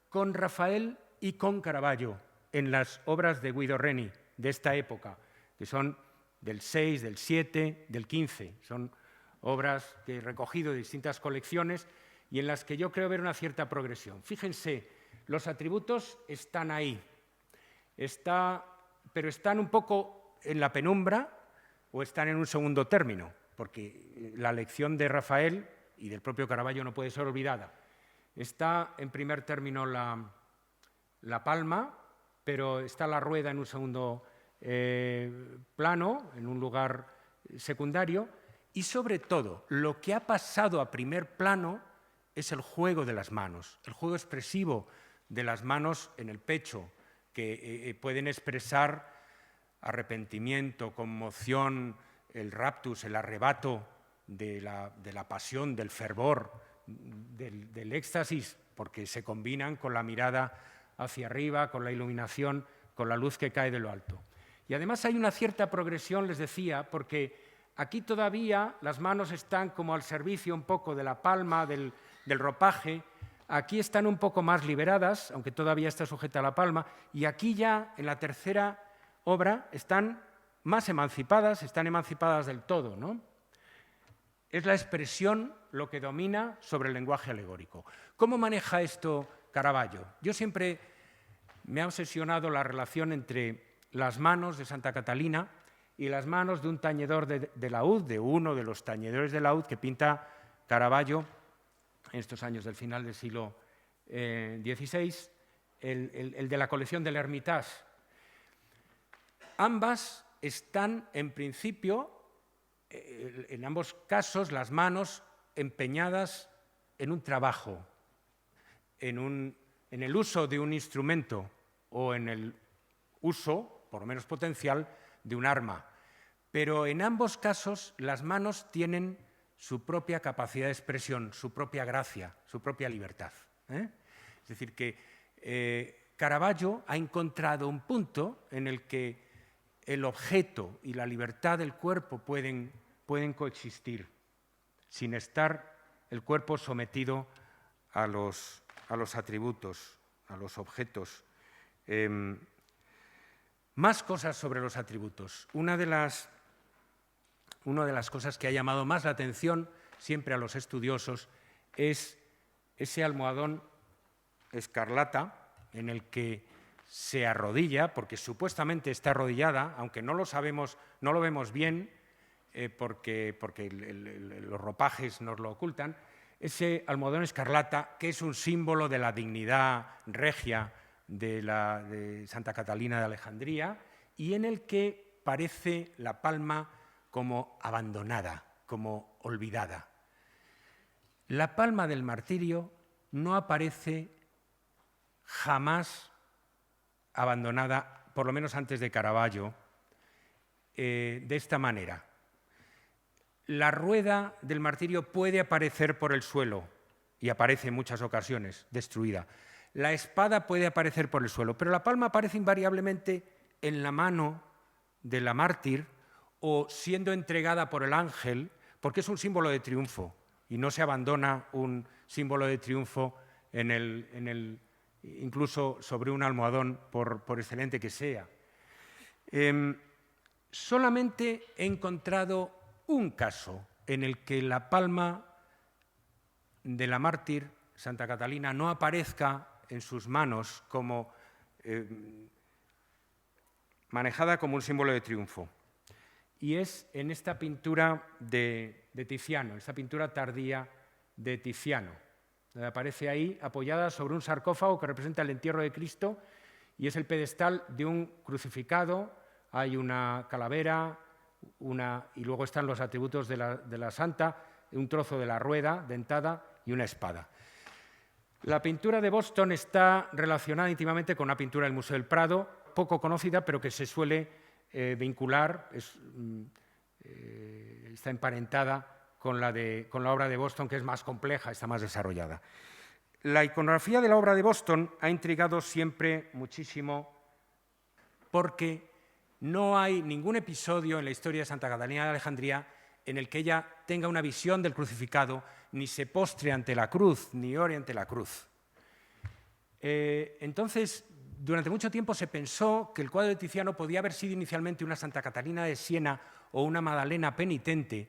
A: con Rafael y con Caravaggio en las obras de Guido Reni de esta época, que son del 6, del 7, del 15. Son obras que he recogido de distintas colecciones y en las que yo creo ver una cierta progresión. Fíjense, los atributos están ahí, pero están un poco en la penumbra o están en un segundo término, porque la lección de Rafael y del propio Caravaggio no puede ser olvidada. Está en primer término la palma, pero está la rueda en un segundo plano, en un lugar secundario, y sobre todo lo que ha pasado a primer plano es el juego de las manos, el juego expresivo de las manos en el pecho, que pueden expresar arrepentimiento, conmoción, el raptus, el arrebato de la pasión, del fervor, del éxtasis, porque se combinan con la mirada hacia arriba, con la iluminación, con la luz que cae de lo alto. Y además hay una cierta progresión, les decía, porque aquí todavía las manos están como al servicio un poco de la palma, del ropaje,
B: Aquí están un poco más liberadas, aunque todavía está sujeta a la palma, y aquí ya, en la tercera obra, están más emancipadas, están emancipadas del todo, ¿no? Es la expresión lo que domina sobre el lenguaje alegórico. ¿Cómo maneja esto Caravaggio? Yo siempre me ha obsesionado la relación entre las manos de Santa Catalina y las manos de un tañedor de laúd, de uno de los tañedores de laúd que pinta Caravaggio en estos años del final del siglo XVI, el de la colección del Hermitage. Ambas están, en principio, en ambos casos, las manos empeñadas en un trabajo, en el uso de un instrumento o en el uso, por lo menos potencial, de un arma. Pero en ambos casos las manos tienen su propia capacidad de expresión, su propia gracia, su propia libertad. Es decir, que Caravaggio ha encontrado un punto en el que el objeto y la libertad del cuerpo pueden coexistir, sin estar el cuerpo sometido a los atributos, a los objetos. Más cosas sobre los atributos. Una de las cosas que ha llamado más la atención siempre a los estudiosos es ese almohadón escarlata en el que se arrodilla, porque supuestamente está arrodillada, aunque no lo sabemos, no lo vemos bien, porque los ropajes nos lo ocultan, ese almohadón escarlata que es un símbolo de la dignidad regia de Santa Catalina de Alejandría y en el que parece la palma como abandonada, como olvidada. La palma del martirio no aparece jamás abandonada, por lo menos antes de Caravaggio, de esta manera. La rueda del martirio puede aparecer por el suelo, y aparece en muchas ocasiones, destruida. La espada puede aparecer por el suelo, pero la palma aparece invariablemente en la mano de la mártir o siendo entregada por el ángel, porque es un símbolo de triunfo, y no se abandona un símbolo de triunfo incluso sobre un almohadón, por excelente que sea. Solamente he encontrado un caso en el que la palma de la mártir, Santa Catalina, no aparezca en sus manos como manejada como un símbolo de triunfo. Y es en esta pintura de Tiziano, esta pintura tardía de Tiziano, donde aparece ahí apoyada sobre un sarcófago que representa el entierro de Cristo y es el pedestal de un crucificado, hay una calavera, y luego están los atributos de la santa, un trozo de la rueda dentada y una espada. La pintura de Boston está relacionada íntimamente con una pintura del Museo del Prado, poco conocida, pero que se suele vincular, está emparentada con la obra de Boston, que es más compleja, está más desarrollada. La iconografía de la obra de Boston ha intrigado siempre muchísimo porque no hay ningún episodio en la historia de Santa Catalina de Alejandría en el que ella tenga una visión del crucificado, ni se postre ante la cruz, ni ore ante la cruz. Entonces, durante mucho tiempo se pensó que el cuadro de Tiziano podía haber sido inicialmente una Santa Catalina de Siena o una Madalena penitente,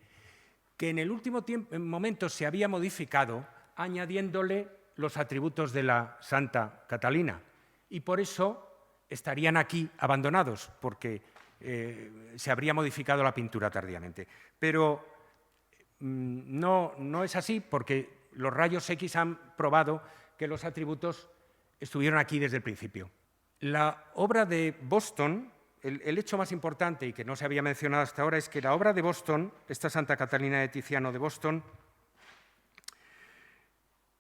B: que en el último momento se había modificado añadiéndole los atributos de la Santa Catalina. Y por eso estarían aquí abandonados, porque se habría modificado la pintura tardíamente. Pero no es así, porque los rayos X han probado que los atributos estuvieron aquí desde el principio. La obra de Boston, el hecho más importante y que no se había mencionado hasta ahora es que la obra de Boston, esta Santa Catalina de Tiziano de Boston,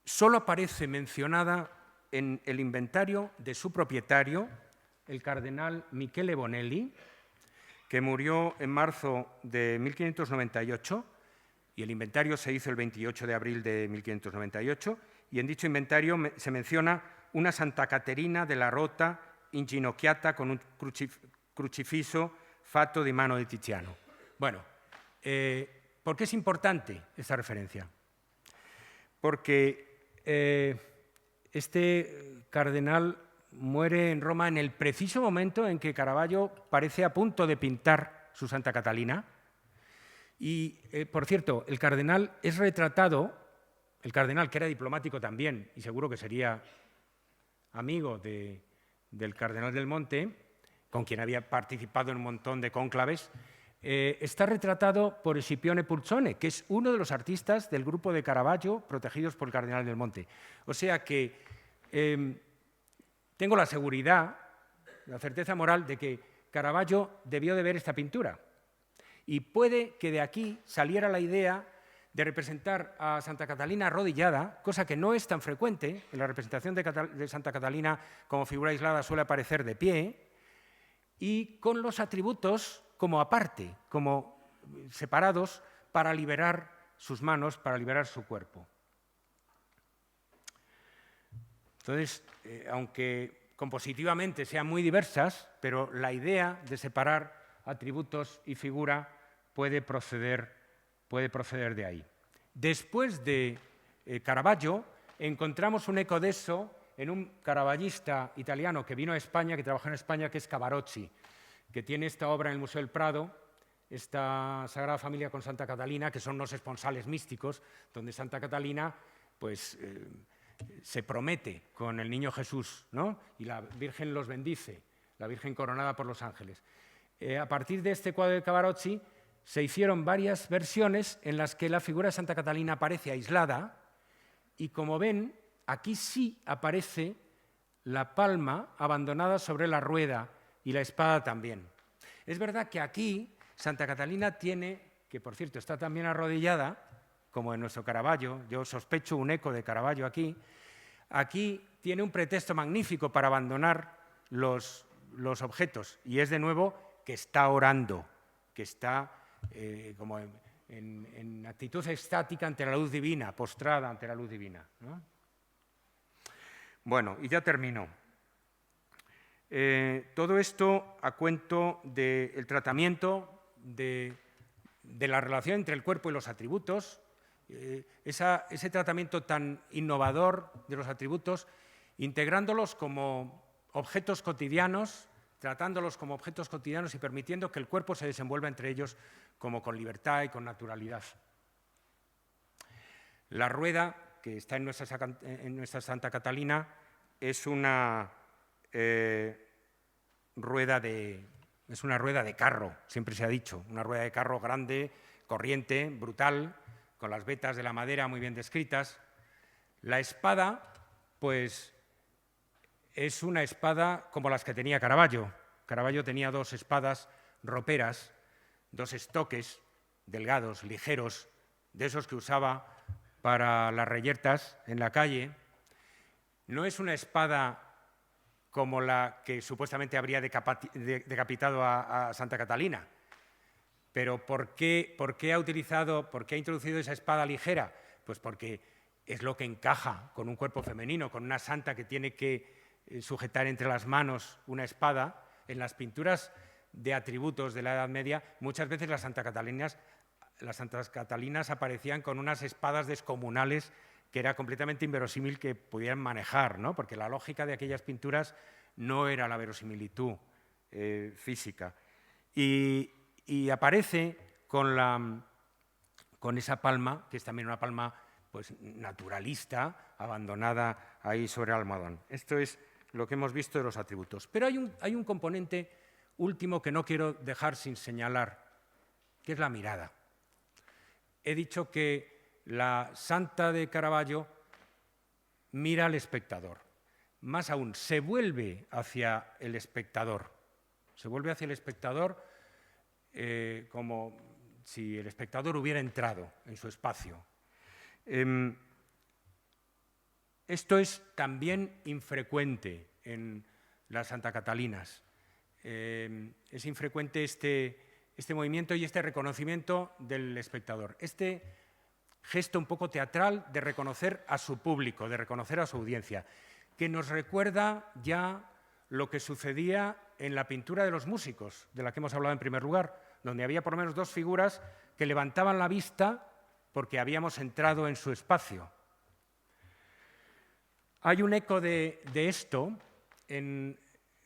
B: solo aparece mencionada en el inventario de su propietario, el cardenal Michele Bonelli, que murió en marzo de 1598, y el inventario se hizo el 28 de abril de 1598, y en dicho inventario se menciona una Santa Caterina della Rota inginocchiata con un crucifisso fatto di mano di Tiziano. Bueno, ¿por qué es importante esta referencia? Porque Este cardenal muere en Roma en el preciso momento en que Caravaggio parece a punto de pintar su Santa Catalina. Y, por cierto, el cardenal es retratado, el cardenal que era diplomático también, y seguro que sería amigo del cardenal del Monte, con quien había participado en un montón de cónclaves, está retratado por Scipione Purzone, que es uno de los artistas del grupo de Caravaggio protegidos por el cardenal del Monte. O sea que tengo la seguridad, la certeza moral de que Caravaggio debió de ver esta pintura. Y puede que de aquí saliera la idea de representar a Santa Catalina arrodillada, cosa que no es tan frecuente. En la representación de Santa Catalina como figura aislada suele aparecer de pie, y con los atributos como aparte, como separados, para liberar sus manos, para liberar su cuerpo. Entonces, aunque compositivamente sean muy diversas, pero la idea de separar atributos y figura puede proceder de ahí. Después de Caravaggio, encontramos un eco de eso en un caravallista italiano que vino a España, que trabajó en España, que es Cavarocci, que tiene esta obra en el Museo del Prado, esta Sagrada Familia con Santa Catalina, que son unos esponsales místicos, donde Santa Catalina pues, se promete con el niño Jesús, ¿no? Y la Virgen los bendice, la Virgen coronada por los ángeles. A partir de este cuadro de Cavarocci se hicieron varias versiones en las que la figura de Santa Catalina aparece aislada y, como ven, aquí sí aparece la palma abandonada sobre la rueda y la espada también. Es verdad que aquí Santa Catalina tiene, que por cierto está también arrodillada, como en nuestro Caravaggio, yo sospecho un eco de Caravaggio aquí tiene un pretexto magnífico para abandonar los objetos, y es de nuevo que está orando, que está como en actitud estática ante la luz divina, postrada ante la luz divina, ¿no? Bueno, y ya termino. Todo esto a cuento del tratamiento de la relación entre el cuerpo y los atributos, ese tratamiento tan innovador de los atributos, integrándolos como objetos cotidianos, tratándolos como objetos cotidianos y permitiendo que el cuerpo se desenvuelva entre ellos como con libertad y con naturalidad. La rueda, que está en nuestra Santa Catalina, es una rueda de carro, siempre se ha dicho, una rueda de carro grande, corriente, brutal, con las vetas de la madera muy bien descritas. La espada, pues, es una espada como las que tenía Caravaggio. Caravaggio tenía dos espadas roperas, dos estoques delgados, ligeros, de esos que usaba para las reyertas en la calle. No es una espada como la que supuestamente habría decapitado a Santa Catalina. Pero ¿por qué ha introducido esa espada ligera? Pues porque es lo que encaja con un cuerpo femenino, con una santa que tiene que sujetar entre las manos una espada. En las pinturas de atributos de la Edad Media, muchas veces las Santas Catalinas aparecían con unas espadas descomunales que era completamente inverosímil que pudieran manejar, ¿no? Porque la lógica de aquellas pinturas no era la verosimilitud física. Y aparece con esa palma, que es también una palma pues, naturalista, abandonada ahí sobre el almohadón. Esto es lo que hemos visto de los atributos. Pero hay un componente último que no quiero dejar sin señalar, que es la mirada. He dicho que la santa de Caravaggio mira al espectador. Más aún, se vuelve hacia el espectador. Se vuelve hacia el espectador como si el espectador hubiera entrado en su espacio. Esto es también infrecuente en las Santa Catalinas. Es infrecuente este movimiento y este reconocimiento del espectador. Este gesto un poco teatral de reconocer a su público, de reconocer a su audiencia, que nos recuerda ya lo que sucedía en la pintura de los músicos, de la que hemos hablado en primer lugar, donde había por lo menos dos figuras que levantaban la vista porque habíamos entrado en su espacio. Hay un eco de esto en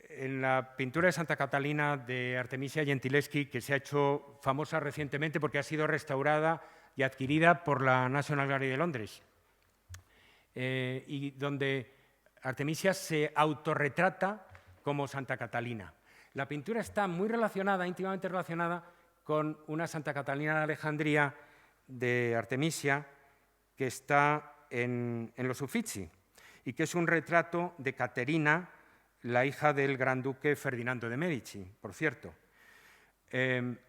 B: la pintura de Santa Catalina de Artemisia Gentileschi, que se ha hecho famosa recientemente porque ha sido restaurada y adquirida por la National Gallery de Londres, y donde Artemisia se autorretrata como Santa Catalina. La pintura está muy relacionada, íntimamente relacionada, con una Santa Catalina de Alejandría de Artemisia que está en los Uffizi y que es un retrato de Caterina, la hija del gran duque Ferdinando de Medici, por cierto.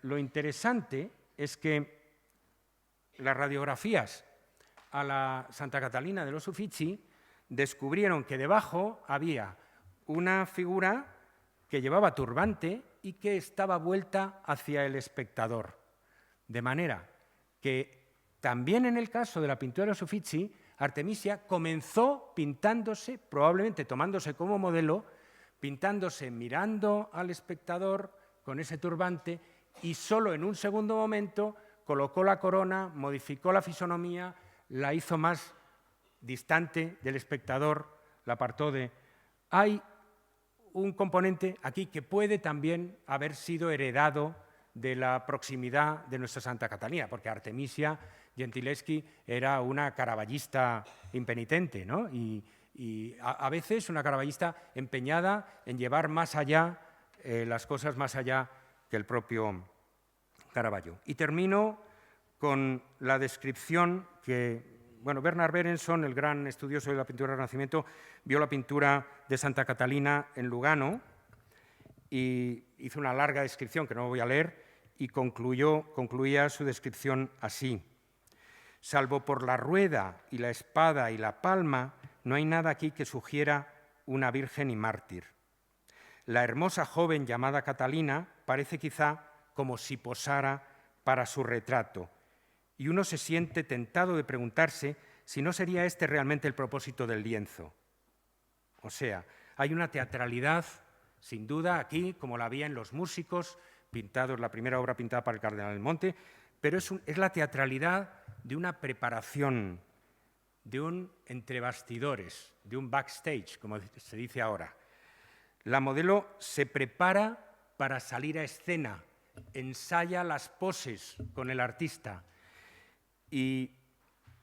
B: Lo interesante es que las radiografías a la Santa Catalina de los Uffizi descubrieron que debajo había una figura que llevaba turbante y que estaba vuelta hacia el espectador. De manera que también en el caso de la pintura de los Uffizi, Artemisia comenzó pintándose, probablemente tomándose como modelo, pintándose mirando al espectador con ese turbante y solo en un segundo momento colocó la corona, modificó la fisonomía, la hizo más distante del espectador, la apartó de... Hay un componente aquí que puede también haber sido heredado de la proximidad de nuestra Santa Catalina, porque Artemisia Gentileschi era una caravallista impenitente, ¿no? Y a veces una caravallista empeñada en llevar más allá las cosas más allá que el propio Caravaggio. Y termino con la descripción que, bueno, Bernard Berenson, el gran estudioso de la pintura del Renacimiento, vio la pintura de Santa Catalina en Lugano y hizo una larga descripción que no voy a leer y concluía su descripción así. Salvo por la rueda y la espada y la palma, no hay nada aquí que sugiera una virgen y mártir. La hermosa joven llamada Catalina parece quizá como si posara para su retrato, y uno se siente tentado de preguntarse si no sería este realmente el propósito del lienzo. O sea, hay una teatralidad, sin duda, aquí, como la había en Los músicos, pintados, la primera obra pintada para el Cardenal del Monte, pero es la teatralidad de una preparación, de un entre bastidores, de un backstage, como se dice ahora. La modelo se prepara para salir a escena, ensaya las poses con el artista y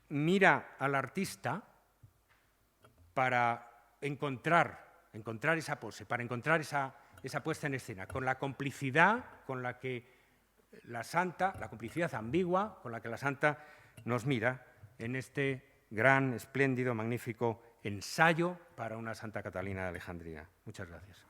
B: mira al artista para encontrar esa pose, para encontrar esa puesta en escena, con la complicidad con la que la santa, la complicidad ambigua con la que la santa nos mira en este gran, espléndido, magnífico ensayo para una Santa Catalina de Alejandría. Muchas gracias.